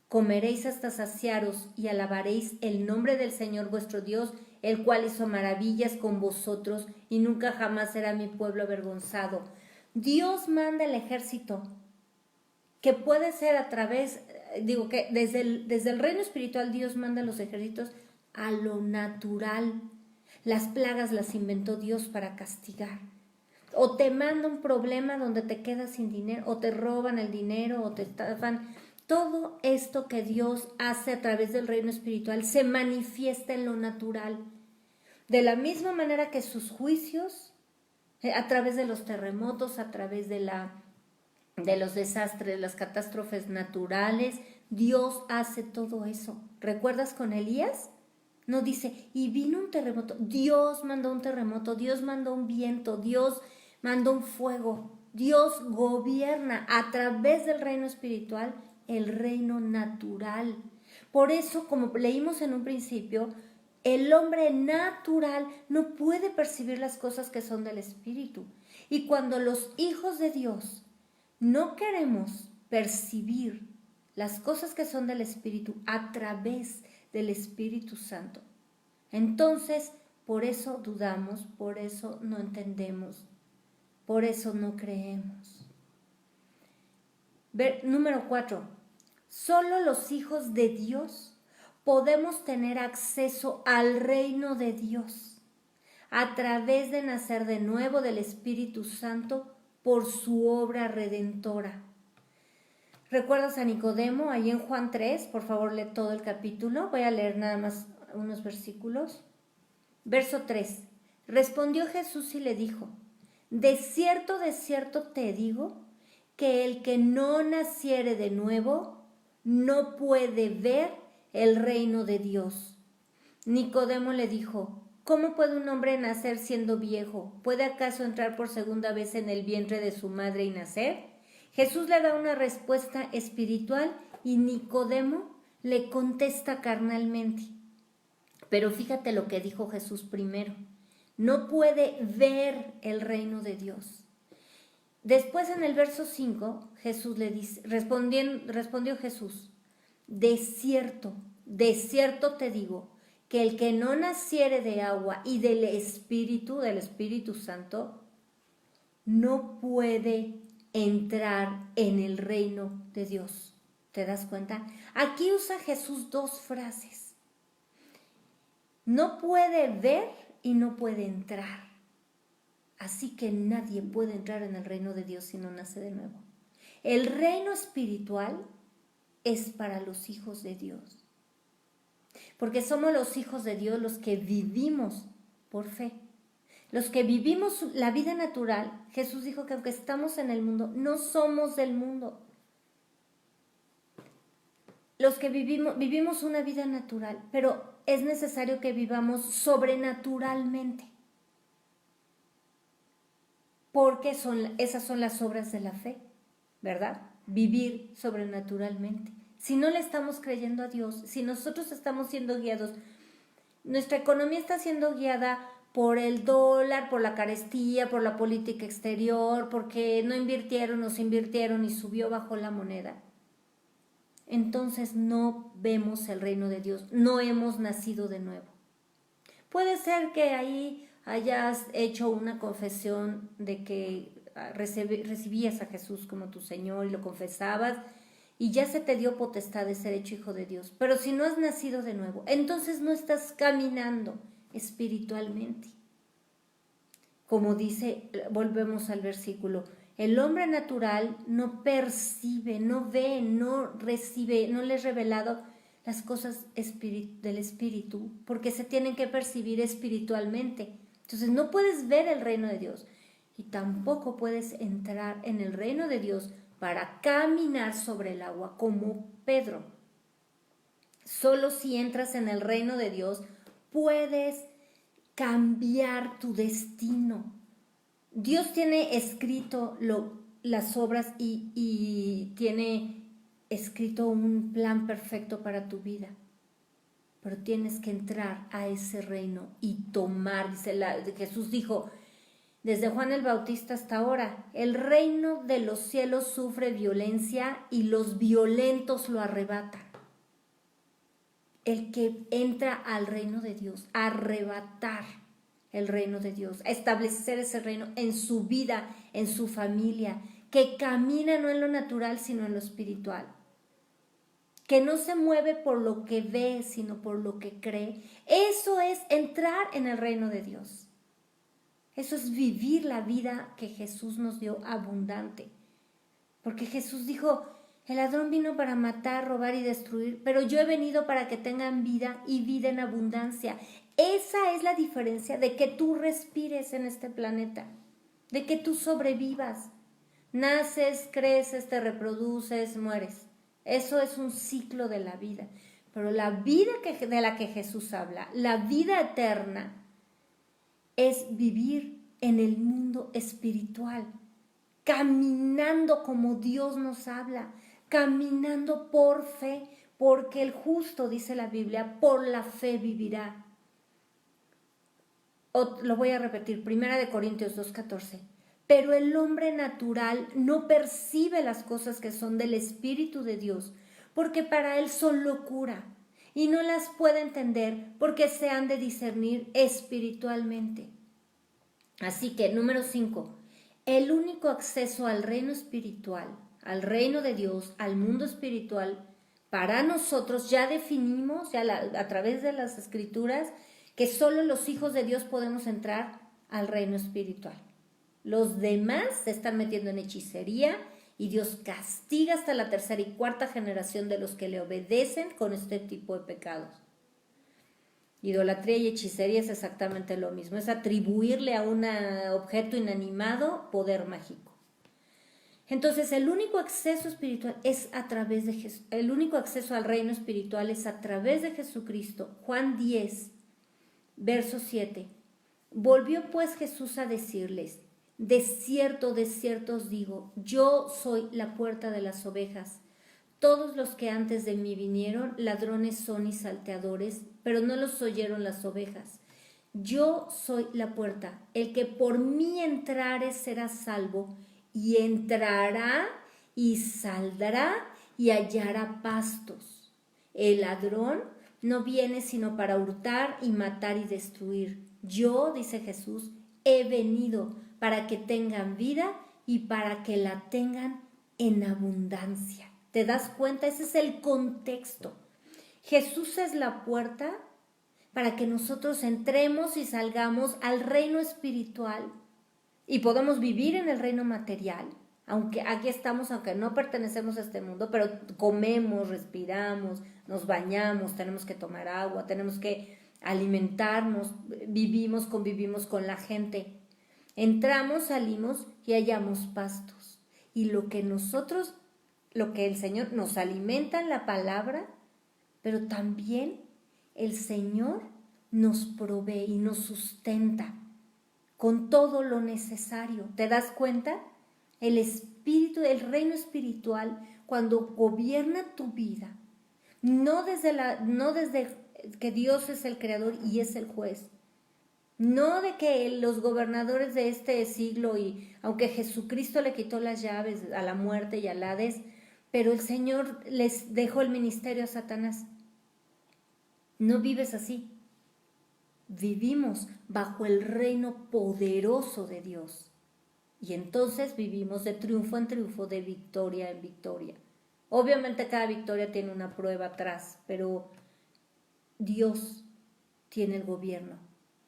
Comeréis hasta saciaros y alabaréis el nombre del Señor vuestro Dios, el cual hizo maravillas con vosotros y nunca jamás será mi pueblo avergonzado. Dios manda el ejército, que puede ser a través, que desde el reino espiritual Dios manda los ejércitos a lo natural. Las plagas las inventó Dios para castigar. O te manda un problema donde te quedas sin dinero, o te roban el dinero, o te estafan. Todo esto que Dios hace a través del reino espiritual se manifiesta en lo natural. De la misma manera que sus juicios, a través de los terremotos, a través de los desastres, las catástrofes naturales, Dios hace todo eso. ¿Recuerdas con Elías? No dice, y vino un terremoto. Dios mandó un terremoto, Dios mandó un viento, Dios mandó un fuego. Dios gobierna a través del reino espiritual el reino natural. Por eso, como leímos en un principio, el hombre natural no puede percibir las cosas que son del Espíritu. Y cuando los hijos de Dios no queremos percibir las cosas que son del Espíritu a través del Espíritu Santo, entonces por eso dudamos, por eso no entendemos, por eso no creemos. Número 4. Solo los hijos de Dios podemos tener acceso al reino de Dios a través de nacer de nuevo del Espíritu Santo por su obra redentora. ¿Recuerdas a Nicodemo? Ahí en Juan 3, por favor lee todo el capítulo. Voy a leer nada más unos versículos. Verso 3. Respondió Jesús y le dijo, de cierto te digo, que el que no naciere de nuevo no puede ver el reino de Dios. Nicodemo le dijo, ¿cómo puede un hombre nacer siendo viejo? ¿Puede acaso entrar por segunda vez en el vientre de su madre y nacer? Jesús le da una respuesta espiritual y Nicodemo le contesta carnalmente. Pero fíjate lo que dijo Jesús primero. No puede ver el reino de Dios. Después en el verso 5, Jesús le dice, respondió Jesús, de cierto te digo, que el que no naciere de agua y del Espíritu Santo, no puede entrar en el reino de Dios. ¿Te das cuenta? Aquí usa Jesús dos frases. No puede ver y no puede entrar. Así que nadie puede entrar en el reino de Dios si no nace de nuevo. El reino espiritual es para los hijos de Dios. Porque somos los hijos de Dios los que vivimos por fe. Los que vivimos la vida natural, Jesús dijo que aunque estamos en el mundo, no somos del mundo. Los que vivimos una vida natural, pero es necesario que vivamos sobrenaturalmente. Porque esas son las obras de la fe, ¿verdad? Vivir sobrenaturalmente. Si no le estamos creyendo a Dios, si nosotros estamos siendo guiados, nuestra economía está siendo guiada por el dólar, por la carestía, por la política exterior, porque no invirtieron o se invirtieron y subió bajo la moneda. Entonces no vemos el reino de Dios, no hemos nacido de nuevo. Puede ser que ahí hayas hecho una confesión de que recibías a Jesús como tu Señor y lo confesabas y ya se te dio potestad de ser hecho hijo de Dios. Pero si no has nacido de nuevo, entonces no estás caminando espiritualmente. Como dice, volvemos al versículo, el hombre natural no percibe, no ve, no recibe, no le es revelado las cosas del espíritu, porque se tienen que percibir espiritualmente. Entonces no puedes ver el reino de Dios y tampoco puedes entrar en el reino de Dios para caminar sobre el agua como Pedro. Solo si entras en el reino de Dios puedes cambiar tu destino. Dios tiene escrito las obras y tiene escrito un plan perfecto para tu vida. Pero tienes que entrar a ese reino y tomar, Jesús dijo, desde Juan el Bautista hasta ahora, el reino de los cielos sufre violencia y los violentos lo arrebatan. El que entra al reino de Dios, arrebatar el reino de Dios, establecer ese reino en su vida, en su familia, que camina no en lo natural, sino en lo espiritual, que no se mueve por lo que ve, sino por lo que cree. Eso es entrar en el reino de Dios. Eso es vivir la vida que Jesús nos dio abundante. Porque Jesús dijo, el ladrón vino para matar, robar y destruir, pero yo he venido para que tengan vida y vida en abundancia. Esa es la diferencia de que tú respires en este planeta, de que tú sobrevivas. Naces, creces, te reproduces, mueres. Eso es un ciclo de la vida. Pero la vida de la que Jesús habla, la vida eterna, es vivir en el mundo espiritual, caminando como Dios nos habla, caminando por fe, porque el justo, dice la Biblia, por la fe vivirá. Lo voy a repetir, 1 Corintios 2:14. Pero el hombre natural no percibe las cosas que son del Espíritu de Dios, porque para él son locura, y no las puede entender porque se han de discernir espiritualmente. Así que, número 5, el único acceso al reino espiritual, al reino de Dios, al mundo espiritual, para nosotros ya definimos, a través de las Escrituras, que solo los hijos de Dios podemos entrar al reino espiritual. Los demás se están metiendo en hechicería y Dios castiga hasta la 3ª y 4ª generación de los que le obedecen con este tipo de pecados. Idolatría y hechicería es exactamente lo mismo, es atribuirle a un objeto inanimado poder mágico. Entonces, el único acceso espiritual es a través de Jesús, el único acceso al reino espiritual es a través de Jesucristo. Juan 10, verso 7. Volvió pues Jesús a decirles, de cierto os digo, yo soy la puerta de las ovejas. Todos los que antes de mí vinieron, ladrones son y salteadores, pero no los oyeron las ovejas. Yo soy la puerta, el que por mí entrare será salvo, y entrará y saldrá y hallará pastos. El ladrón no viene sino para hurtar y matar y destruir. Yo, dice Jesús, he venido para que tengan vida y para que la tengan en abundancia. ¿Te das cuenta? Ese es el contexto. Jesús es la puerta para que nosotros entremos y salgamos al reino espiritual y podamos vivir en el reino material. Aunque aquí estamos, aunque no pertenecemos a este mundo, pero comemos, respiramos, nos bañamos, tenemos que tomar agua, tenemos que alimentarnos, convivimos con la gente. Entramos, salimos y hallamos pastos. Y lo que el Señor nos alimenta en la palabra, pero también el Señor nos provee y nos sustenta con todo lo necesario. ¿Te das cuenta? El espíritu, el reino espiritual, cuando gobierna tu vida, no desde que Dios es el creador y es el juez, no de que los gobernadores de este siglo, y aunque Jesucristo le quitó las llaves a la muerte y al Hades, pero el Señor les dejó el ministerio a Satanás. No vives así. Vivimos bajo el reino poderoso de Dios. Y entonces vivimos de triunfo en triunfo, de victoria en victoria. Obviamente cada victoria tiene una prueba atrás, pero Dios tiene el gobierno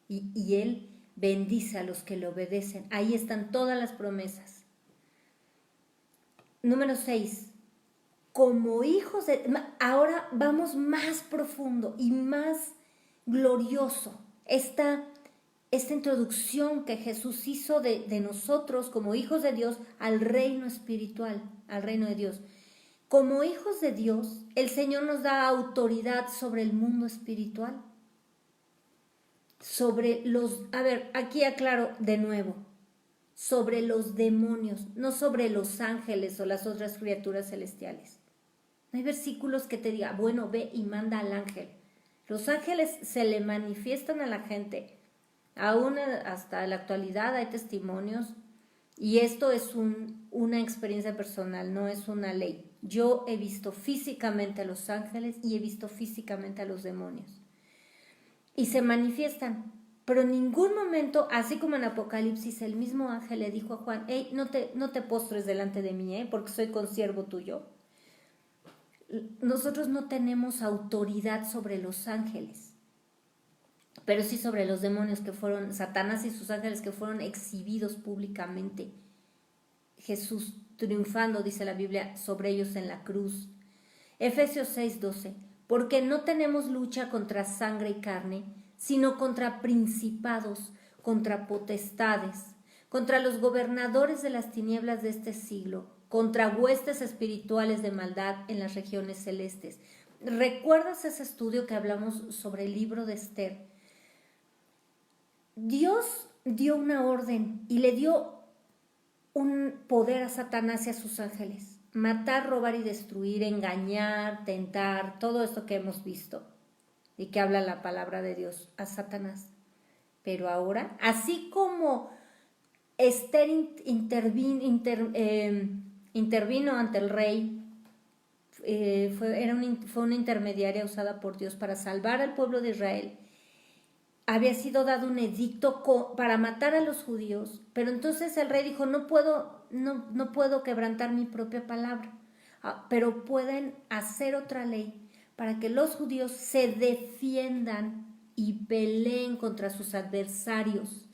y Él bendice a los que le obedecen. Ahí están todas las promesas. Número 6. Como hijos de... Ahora vamos más profundo y más glorioso. Esta introducción que Jesús hizo de nosotros como hijos de Dios al reino espiritual, al reino de Dios. Como hijos de Dios, el Señor nos da autoridad sobre el mundo espiritual. Sobre los... A ver, aquí aclaro de nuevo. Sobre los demonios, no sobre los ángeles o las otras criaturas celestiales. No hay versículos que te diga, bueno, ve y manda al ángel. Los ángeles se le manifiestan a la gente. Aún hasta la actualidad hay testimonios y esto es una experiencia personal, no es una ley. Yo he visto físicamente a los ángeles y he visto físicamente a los demonios. Y se manifiestan, pero en ningún momento, así como en Apocalipsis, el mismo ángel le dijo a Juan, hey, no te postres delante de mí, porque soy consiervo tuyo. Nosotros no tenemos autoridad sobre los ángeles, pero sí sobre los demonios que fueron, Satanás y sus ángeles que fueron exhibidos públicamente. Jesús triunfando, dice la Biblia, sobre ellos en la cruz. Efesios 6:12, porque no tenemos lucha contra sangre y carne, sino contra principados, contra potestades, contra los gobernadores de las tinieblas de este siglo, contra huestes espirituales de maldad en las regiones celestes. ¿Recuerdas ese estudio que hablamos sobre el libro de Esther? Dios dio una orden y le dio un poder a Satanás y a sus ángeles. Matar, robar y destruir, engañar, tentar, todo esto que hemos visto y que habla la palabra de Dios a Satanás. Pero ahora, así como Esther intervino ante el rey, fue una intermediaria usada por Dios para salvar al pueblo de Israel. Había sido dado un edicto para matar a los judíos, pero entonces el rey dijo, no puedo quebrantar mi propia palabra, pero pueden hacer otra ley para que los judíos se defiendan y peleen contra sus adversarios.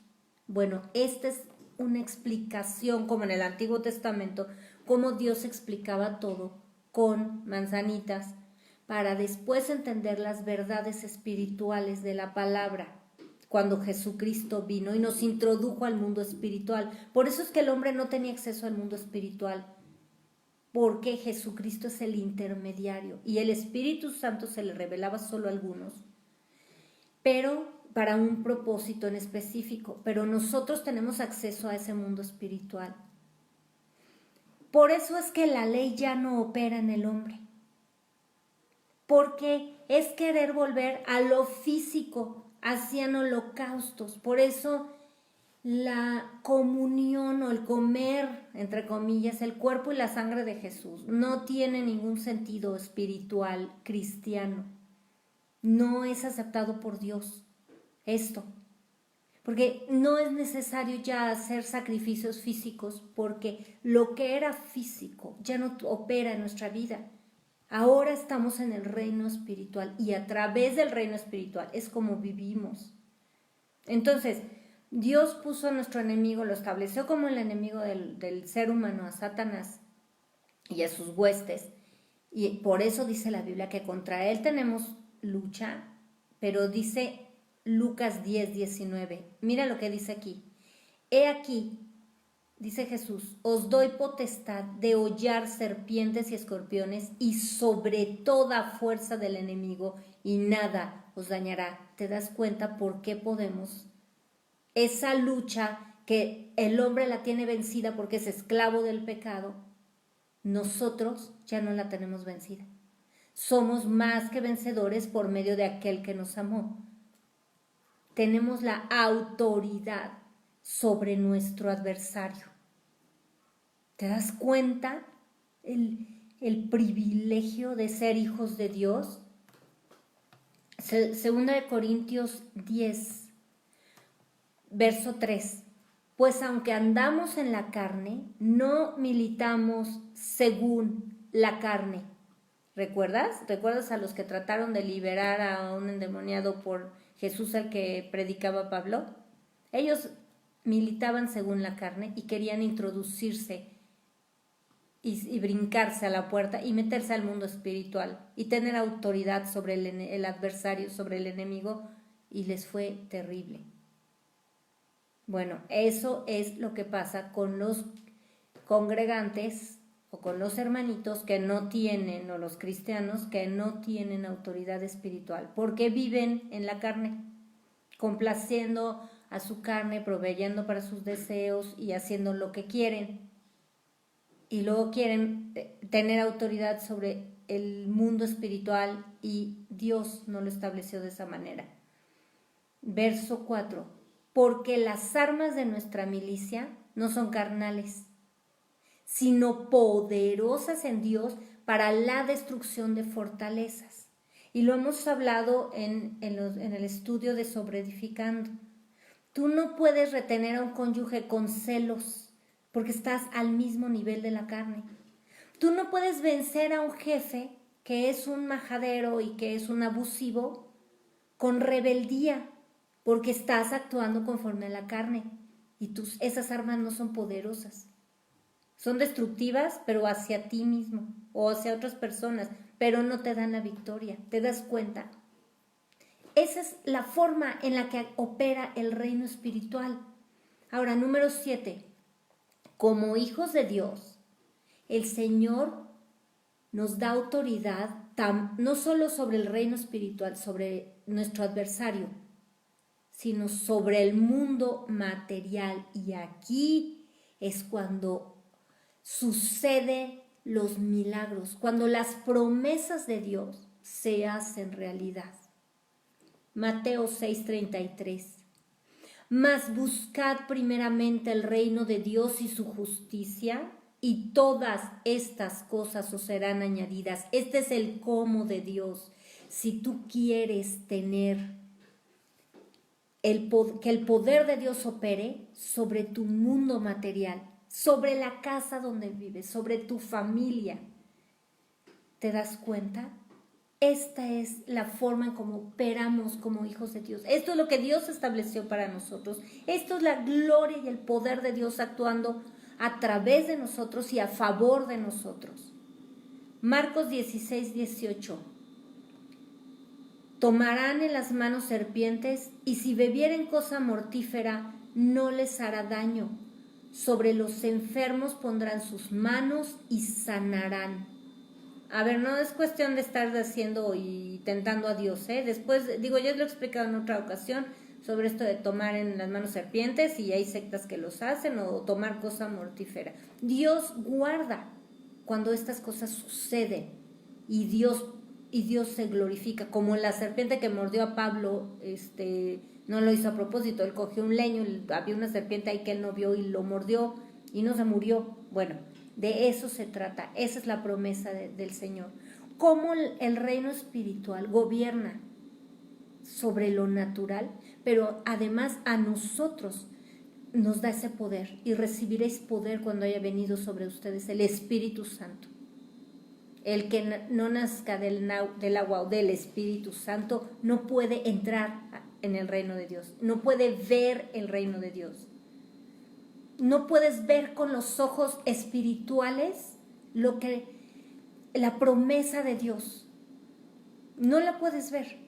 Bueno, esta es una explicación, como en el Antiguo Testamento, cómo Dios explicaba todo con manzanitas, para después entender las verdades espirituales de la palabra, cuando Jesucristo vino y nos introdujo al mundo espiritual. Por eso es que el hombre no tenía acceso al mundo espiritual, porque Jesucristo es el intermediario y el Espíritu Santo se le revelaba solo a algunos, pero para un propósito en específico. Pero nosotros tenemos acceso a ese mundo espiritual. Por eso es que la ley ya no opera en el hombre, porque es querer volver a lo físico. Hacían holocaustos, por eso la comunión o el comer, entre comillas, el cuerpo y la sangre de Jesús no tiene ningún sentido espiritual cristiano. No es aceptado por Dios esto, porque no es necesario ya hacer sacrificios físicos, porque lo que era físico ya no opera en nuestra vida. Ahora estamos en el reino espiritual y a través del reino espiritual es como vivimos. Entonces, Dios puso a nuestro enemigo, lo estableció como el enemigo del ser humano, a Satanás y a sus huestes. Y por eso dice la Biblia que contra él tenemos lucha, pero dice Lucas 10:19. Mira lo que dice aquí. He aquí, dice Jesús, os doy potestad de hollar serpientes y escorpiones y sobre toda fuerza del enemigo y nada os dañará. ¿Te das cuenta por qué podemos? Esa lucha que el hombre la tiene vencida porque es esclavo del pecado, nosotros ya no la tenemos vencida. Somos más que vencedores por medio de aquel que nos amó. Tenemos la autoridad sobre nuestro adversario. ¿Te das cuenta el privilegio de ser hijos de Dios? Segunda de Corintios 10, verso 3. Pues aunque andamos en la carne, no militamos según la carne. ¿Recuerdas? ¿Recuerdas a los que trataron de liberar a un endemoniado por Jesús, al que predicaba Pablo? Ellos militaban según la carne y querían introducirse y brincarse a la puerta y meterse al mundo espiritual y tener autoridad sobre el adversario, sobre el enemigo, y les fue terrible. Bueno, eso es lo que pasa con los congregantes o con los hermanitos que no tienen, o los cristianos que no tienen autoridad espiritual, porque viven en la carne, complaciendo a su carne, proveyendo para sus deseos y haciendo lo que quieren. Y luego quieren tener autoridad sobre el mundo espiritual, y Dios no lo estableció de esa manera. Verso 4. Porque las armas de nuestra milicia no son carnales, sino poderosas en Dios para la destrucción de fortalezas. Y lo hemos hablado en el estudio de Sobreedificando. Tú no puedes retener a un cónyuge con celos, porque estás al mismo nivel de la carne. Tú no puedes vencer a un jefe que es un majadero y que es un abusivo con rebeldía, porque estás actuando conforme a la carne, y esas armas no son poderosas. Son destructivas, pero hacia ti mismo o hacia otras personas, pero no te dan la victoria. ¿Te das cuenta? Esa es la forma en la que opera el reino espiritual. Ahora, número 7. Como hijos de Dios, el Señor nos da autoridad no solo sobre el reino espiritual, sobre nuestro adversario, sino sobre el mundo material. Y aquí es cuando suceden los milagros, cuando las promesas de Dios se hacen realidad. Mateo 6:33. Mas buscad primeramente el reino de Dios y su justicia, y todas estas cosas os serán añadidas. Este es el cómo de Dios. Si tú quieres tener que el poder de Dios opere sobre tu mundo material, sobre la casa donde vives, sobre tu familia, ¿te das cuenta? Esta es la forma en cómo operamos como hijos de Dios. Esto es lo que Dios estableció para nosotros. Esto es la gloria y el poder de Dios actuando a través de nosotros y a favor de nosotros. Marcos 16:18. Tomarán en las manos serpientes, y si bebieren cosa mortífera, no les hará daño. Sobre los enfermos pondrán sus manos y sanarán. A ver, no es cuestión de estar haciendo y tentando a Dios, ¿eh? Después, ya lo he explicado en otra ocasión sobre esto de tomar en las manos serpientes, y hay sectas que los hacen, o tomar cosa mortífera. Dios guarda cuando estas cosas suceden, y Dios se glorifica, como la serpiente que mordió a Pablo, no lo hizo a propósito. Él cogió un leño, había una serpiente ahí que él no vio y lo mordió y no se murió. Bueno, de eso se trata. Esa es la promesa del Señor. Cómo el reino espiritual gobierna sobre lo natural, pero además a nosotros nos da ese poder, y recibiréis poder cuando haya venido sobre ustedes el Espíritu Santo. El que no nazca del agua o del Espíritu Santo no puede entrar en el reino de Dios, no puede ver el reino de Dios. No puedes ver con los ojos espirituales la promesa de Dios. No la puedes ver.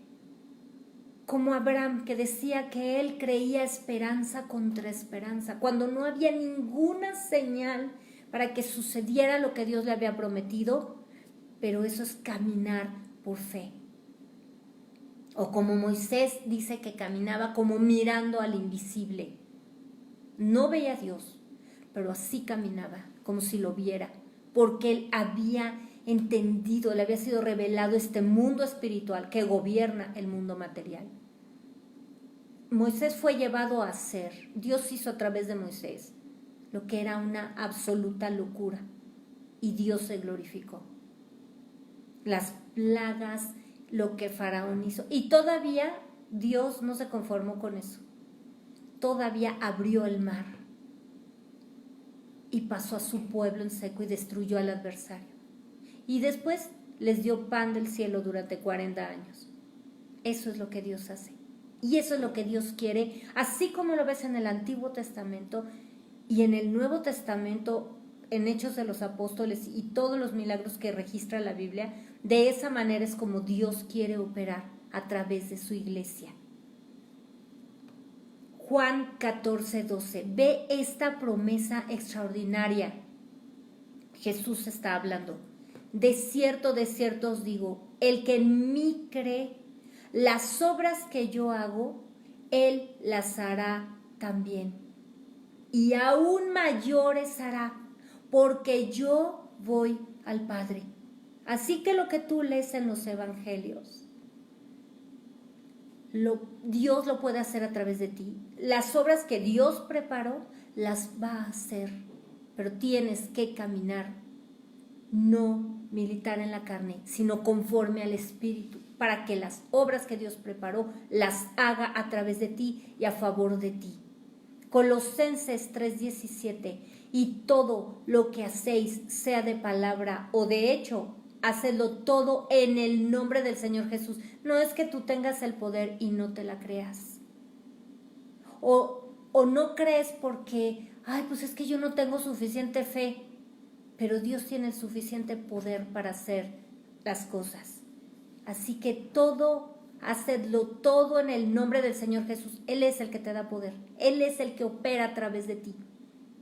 Como Abraham, que decía que él creía esperanza contra esperanza, cuando no había ninguna señal para que sucediera lo que Dios le había prometido. Pero eso es caminar por fe. O como Moisés dice que caminaba como mirando al invisible. No veía a Dios, pero así caminaba, como si lo viera, porque él había entendido, le había sido revelado este mundo espiritual que gobierna el mundo material. Moisés fue llevado a hacer, Dios hizo a través de Moisés lo que era una absoluta locura, y Dios se glorificó. Las plagas, lo que Faraón hizo, y todavía Dios no se conformó con eso. Todavía abrió el mar y pasó a su pueblo en seco y destruyó al adversario. y después les dio pan del cielo durante 40 años. Eso es lo que Dios hace. Y eso es lo que Dios quiere, así como lo ves en el Antiguo Testamento y en el Nuevo Testamento, en Hechos de los Apóstoles y todos los milagros que registra la Biblia. De esa manera es como Dios quiere operar a través de su iglesia. Juan 14:12. Ve esta promesa extraordinaria. Jesús está hablando. De cierto os digo, el que en mí cree, las obras que yo hago, él las hará también. Y aún mayores hará, porque yo voy al Padre. Así que lo que tú lees en los evangelios, Dios lo puede hacer a través de ti. Las obras que Dios preparó, las va a hacer. Pero tienes que caminar, no militar en la carne, sino conforme al Espíritu, para que las obras que Dios preparó las haga a través de ti y a favor de ti. Colosenses 3:17. Y todo lo que hacéis, sea de palabra o de hecho, hacedlo todo en el nombre del Señor Jesús. No es que tú tengas el poder y no te la creas. O no crees porque, pues es que yo no tengo suficiente fe. Pero Dios tiene el suficiente poder para hacer las cosas. Así que hacedlo todo en el nombre del Señor Jesús. Él es el que te da poder. Él es el que opera a través de ti.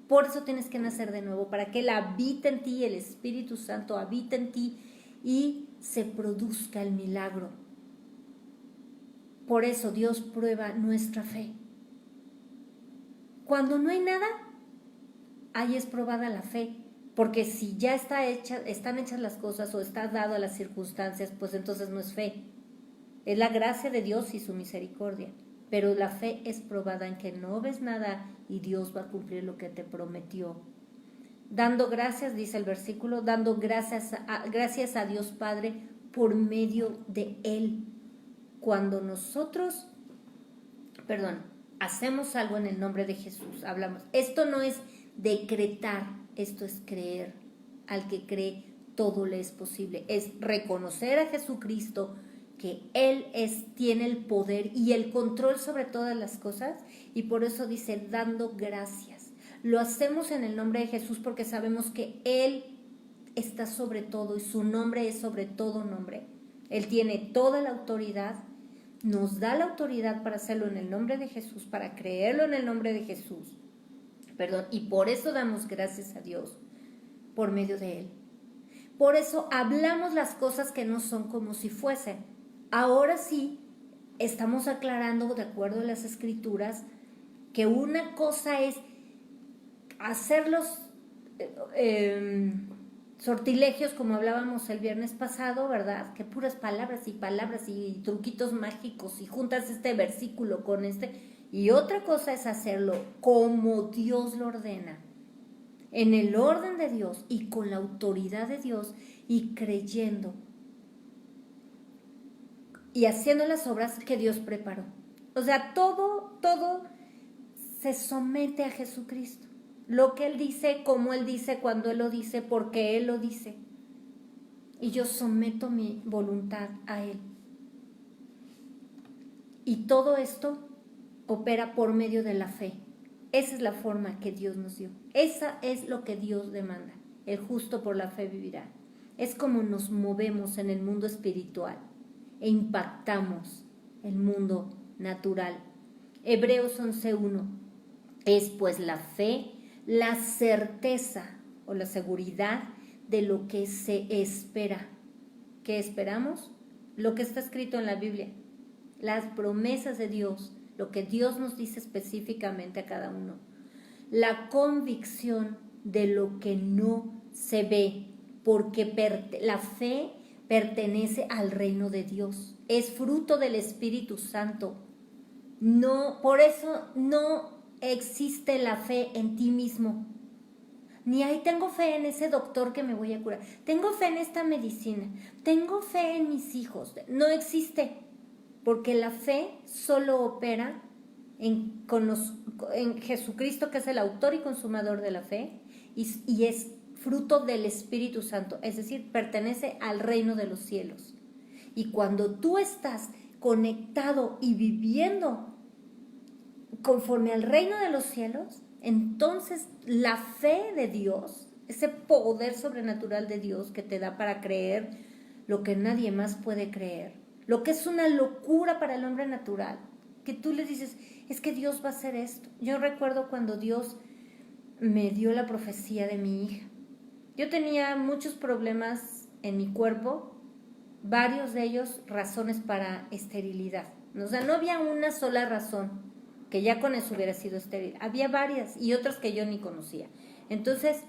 Por eso tienes que nacer de nuevo, para que Él habite en ti, el Espíritu Santo habite en ti y se produzca el milagro. Por eso Dios prueba nuestra fe. Cuando no hay nada, ahí es probada la fe. Porque si ya están hechas las cosas o está dado a las circunstancias, pues entonces no es fe. Es la gracia de Dios y su misericordia. Pero la fe es probada en que no ves nada y Dios va a cumplir lo que te prometió. Dando gracias, dice el versículo, dando gracias a Dios Padre por medio de Él. Cuando nosotros, hacemos algo en el nombre de Jesús, hablamos. Esto no es decretar, esto es creer. Al que cree, todo le es posible. Es reconocer a Jesucristo, que Él tiene el poder y el control sobre todas las cosas, y por eso dice dando gracias. Lo hacemos en el nombre de Jesús porque sabemos que Él está sobre todo y su nombre es sobre todo nombre. Él tiene toda la autoridad, nos da la autoridad para hacerlo en el nombre de Jesús, para creerlo en el nombre de Jesús. Y por eso damos gracias a Dios por medio de Él. Por eso hablamos las cosas que no son como si fuesen. Ahora sí, estamos aclarando, de acuerdo a las Escrituras, que una cosa es hacer los sortilegios, como hablábamos el viernes pasado, ¿verdad? Que puras palabras y truquitos mágicos y juntas este versículo con este. Y otra cosa es hacerlo como Dios lo ordena, en el orden de Dios y con la autoridad de Dios y creyendo y haciendo las obras que Dios preparó. O sea, todo se somete a Jesucristo. Lo que Él dice, como Él dice, cuando Él lo dice, porque Él lo dice. Y yo someto mi voluntad a Él. Y todo esto opera por medio de la fe. Esa es la forma que Dios nos dio. Esa es lo que Dios demanda. El justo por la fe vivirá. Es como nos movemos en el mundo espiritual e impactamos el mundo natural. Hebreos 11:1. Es pues la fe, la certeza o la seguridad de lo que se espera. ¿Qué esperamos? Lo que está escrito en la Biblia. Las promesas de Dios, lo que Dios nos dice específicamente a cada uno. La convicción de lo que no se ve, porque la fe pertenece al reino de Dios, es fruto del Espíritu Santo. No, por eso no existe la fe en ti mismo. Ni tengo fe en ese doctor que me voy a curar. Tengo fe en esta medicina. Tengo fe en mis hijos. No existe. Porque la fe solo opera en Jesucristo, que es el autor y consumador de la fe, y es fruto del Espíritu Santo, es decir, pertenece al reino de los cielos. Y cuando tú estás conectado y viviendo conforme al reino de los cielos, entonces la fe de Dios, ese poder sobrenatural de Dios que te da para creer lo que nadie más puede creer, lo que es una locura para el hombre natural, que tú le dices, es que Dios va a hacer esto. Yo recuerdo cuando Dios me dio la profecía de mi hija. Yo tenía muchos problemas en mi cuerpo, varios de ellos razones para esterilidad. O sea, no había una sola razón, que ya con eso hubiera sido estéril. Había varias y otras que yo ni conocía. Entonces,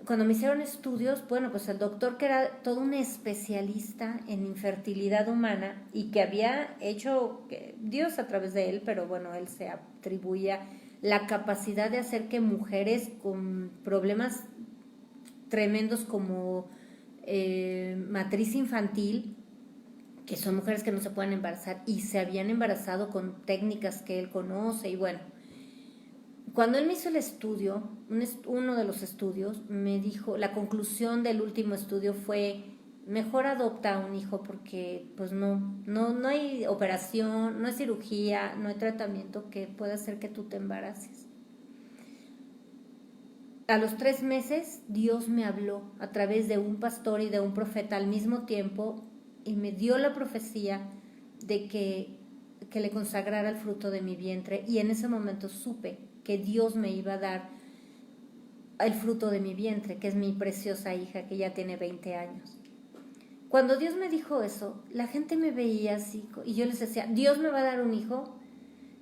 cuando me hicieron estudios, bueno, pues el doctor, que era todo un especialista en infertilidad humana y que había hecho Dios a través de él, pero bueno, él se atribuía la capacidad de hacer que mujeres con problemas tremendos como matriz infantil, que son mujeres que no se pueden embarazar y se habían embarazado con técnicas que él conoce, y bueno, cuando él me hizo el estudio, uno de los estudios, me dijo, la conclusión del último estudio fue, mejor adopta a un hijo porque pues no hay operación, no hay cirugía, no hay tratamiento que pueda hacer que tú te embaraces. A los 3 meses Dios me habló a través de un pastor y de un profeta al mismo tiempo y me dio la profecía de que le consagrara el fruto de mi vientre, y en ese momento supe que Dios me iba a dar el fruto de mi vientre, que es mi preciosa hija que ya tiene 20 años. Cuando Dios me dijo eso, la gente me veía así y yo les decía, ¿Dios me va a dar un hijo?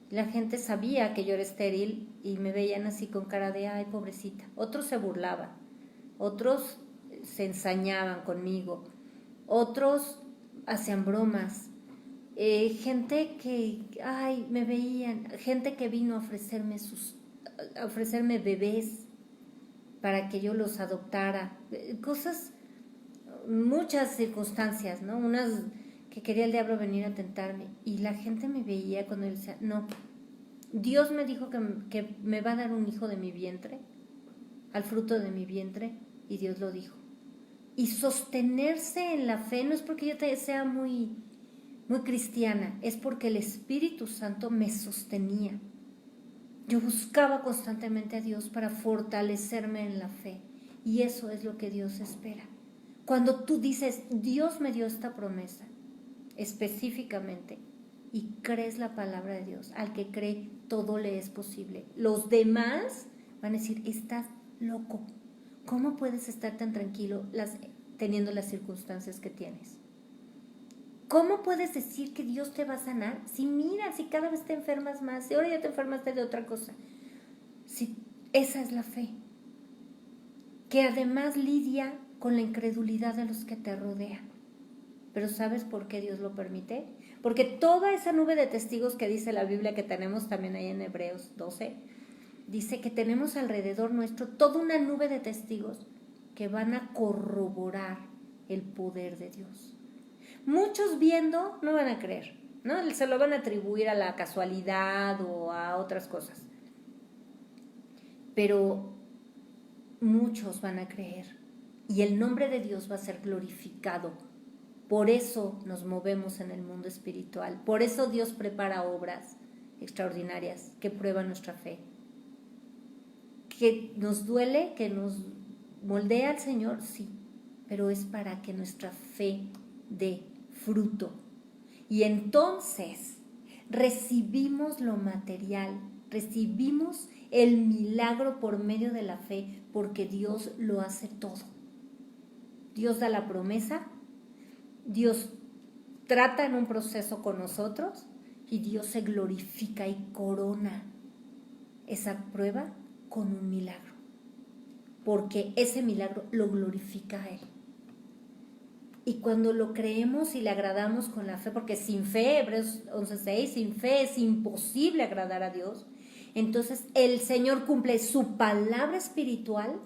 La gente sabía que yo era estéril y me veían así con cara de, ay, pobrecita. Otros se burlaban, otros se ensañaban conmigo, otros hacían bromas. Gente que, ay, me veían, gente que vino a ofrecerme bebés para que yo los adoptara, cosas, muchas circunstancias, ¿no? Unas que quería el diablo venir a tentarme, y la gente me veía cuando él decía, no, Dios me dijo que me va a dar un hijo de mi vientre, al fruto de mi vientre, y Dios lo dijo. Y sostenerse en la fe no es porque yo sea muy cristiana, es porque el Espíritu Santo me sostenía. Yo buscaba constantemente a Dios para fortalecerme en la fe, y eso es lo que Dios espera. Cuando tú dices, Dios me dio esta promesa específicamente, y crees la palabra de Dios, al que cree todo le es posible. Los demás van a decir, estás loco, ¿cómo puedes estar tan tranquilo teniendo las circunstancias que tienes? ¿Cómo puedes decir que Dios te va a sanar? Si mira, si cada vez te enfermas más, si ahora ya te enfermaste de otra cosa. Si esa es la fe, que además lidia con la incredulidad de los que te rodean. Pero ¿sabes por qué Dios lo permite? Porque toda esa nube de testigos que dice la Biblia, que tenemos también ahí en Hebreos 12, dice que tenemos alrededor nuestro toda una nube de testigos que van a corroborar el poder de Dios. Muchos viendo no van a creer, ¿no? Se lo van a atribuir a la casualidad o a otras cosas. Pero muchos van a creer y el nombre de Dios va a ser glorificado. Por eso nos movemos en el mundo espiritual. Por eso Dios prepara obras extraordinarias que prueban nuestra fe. Que nos duele, que nos moldea el Señor, sí, pero es para que nuestra fe dé fruto. Y entonces recibimos lo material, recibimos el milagro por medio de la fe, porque Dios lo hace todo. Dios da la promesa, Dios trata en un proceso con nosotros y Dios se glorifica y corona esa prueba con un milagro, porque ese milagro lo glorifica a Él. Y cuando lo creemos y le agradamos con la fe, porque sin fe, Hebreos 11:6, sin fe es imposible agradar a Dios, entonces el Señor cumple su palabra espiritual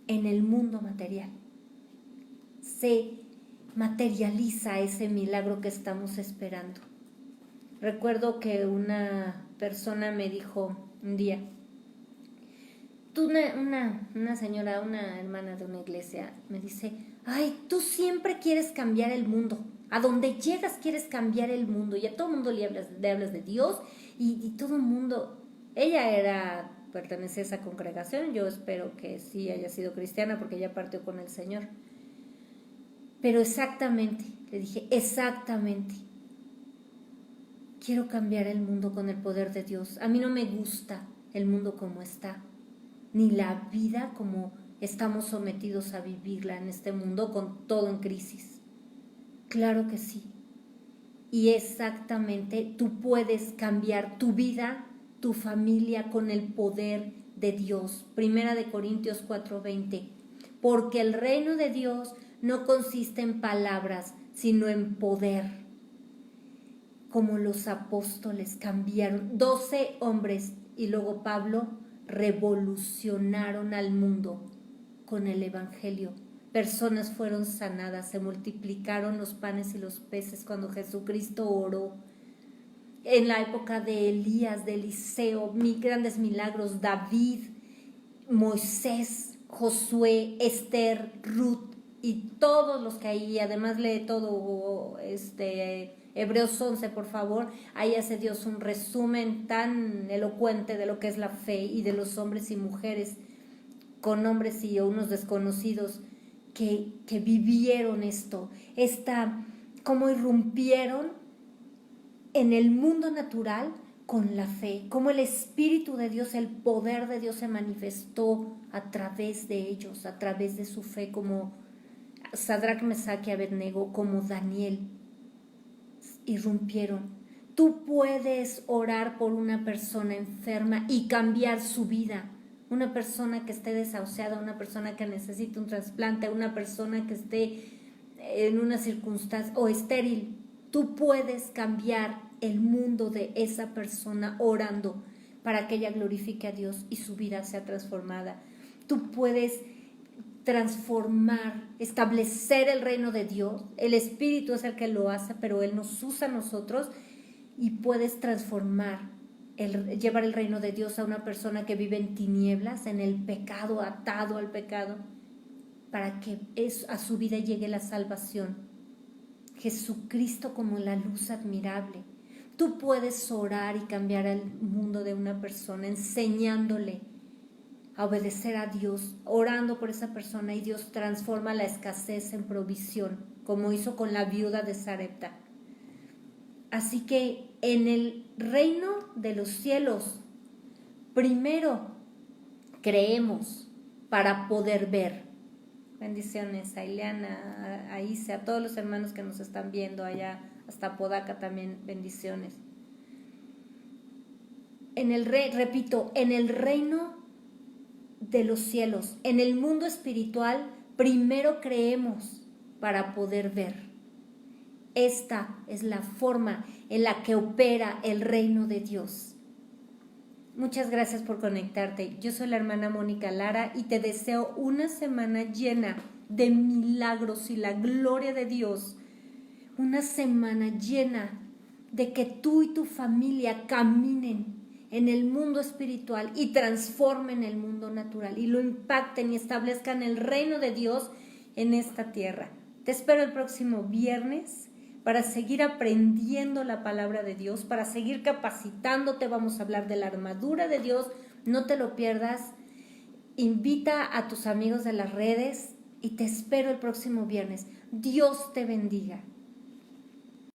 en el mundo material. Se materializa ese milagro que estamos esperando. Recuerdo que una persona me dijo un día, una señora, una hermana de una iglesia me dice, ay, tú siempre quieres cambiar el mundo. A donde llegas quieres cambiar el mundo y a todo el mundo le hablas de Dios y todo el mundo... Ella pertenece a esa congregación, yo espero que sí haya sido cristiana porque ella partió con el Señor. Pero exactamente, le dije, exactamente. Quiero cambiar el mundo con el poder de Dios. A mí no me gusta el mundo como está, ni la vida como estamos sometidos a vivirla en este mundo con todo en crisis. Claro que sí. Y exactamente tú puedes cambiar tu vida, tu familia con el poder de Dios. 1 Corintios 4:20. Porque el reino de Dios no consiste en palabras, sino en poder. Como los apóstoles cambiaron, 12 hombres y luego Pablo revolucionaron al mundo con el evangelio. Personas fueron sanadas, se multiplicaron los panes y los peces cuando Jesucristo oró. En la época de Elías, de Eliseo, grandes milagros, David, Moisés, Josué, Esther, Ruth y todos los que ahí, además lee todo Hebreos 11, por favor, ahí hace Dios un resumen tan elocuente de lo que es la fe y de los hombres y mujeres con nombres y unos desconocidos que vivieron esto, cómo irrumpieron en el mundo natural con la fe, cómo el Espíritu de Dios, el poder de Dios se manifestó a través de ellos, a través de su fe, como Sadrach, Mesach y Abednego, como Daniel, irrumpieron. Tú puedes orar por una persona enferma y cambiar su vida. Una persona que esté desahuciada, una persona que necesite un trasplante, una persona que esté en una circunstancia o estéril. Tú puedes cambiar el mundo de esa persona orando para que ella glorifique a Dios y su vida sea transformada. Tú puedes transformar, establecer el reino de Dios. El Espíritu es el que lo hace, pero Él nos usa a nosotros y puedes transformar, llevar el reino de Dios a una persona que vive en tinieblas, en el pecado, atado al pecado, para que a su vida llegue la salvación. Jesucristo como la luz admirable. Tú puedes orar y cambiar el mundo de una persona enseñándole a obedecer a Dios, orando por esa persona, y Dios transforma la escasez en provisión, como hizo con la viuda de Sarepta. Así que en el reino de los cielos, primero creemos para poder ver. Bendiciones a Ileana, a Isa, a todos los hermanos que nos están viendo allá, hasta Apodaca también, bendiciones. En el reino de los cielos, en el mundo espiritual, primero creemos para poder ver. Esta es la forma en la que opera el reino de Dios. Muchas gracias por conectarte. Yo soy la hermana Mónica Lara y te deseo una semana llena de milagros y la gloria de Dios. Una semana llena de que tú y tu familia caminen en el mundo espiritual y transformen el mundo natural y lo impacten y establezcan el reino de Dios en esta tierra. Te espero el próximo viernes para seguir aprendiendo la palabra de Dios, para seguir capacitándote. Vamos a hablar de la armadura de Dios, no te lo pierdas. Invita a tus amigos de las redes y te espero el próximo viernes. Dios te bendiga.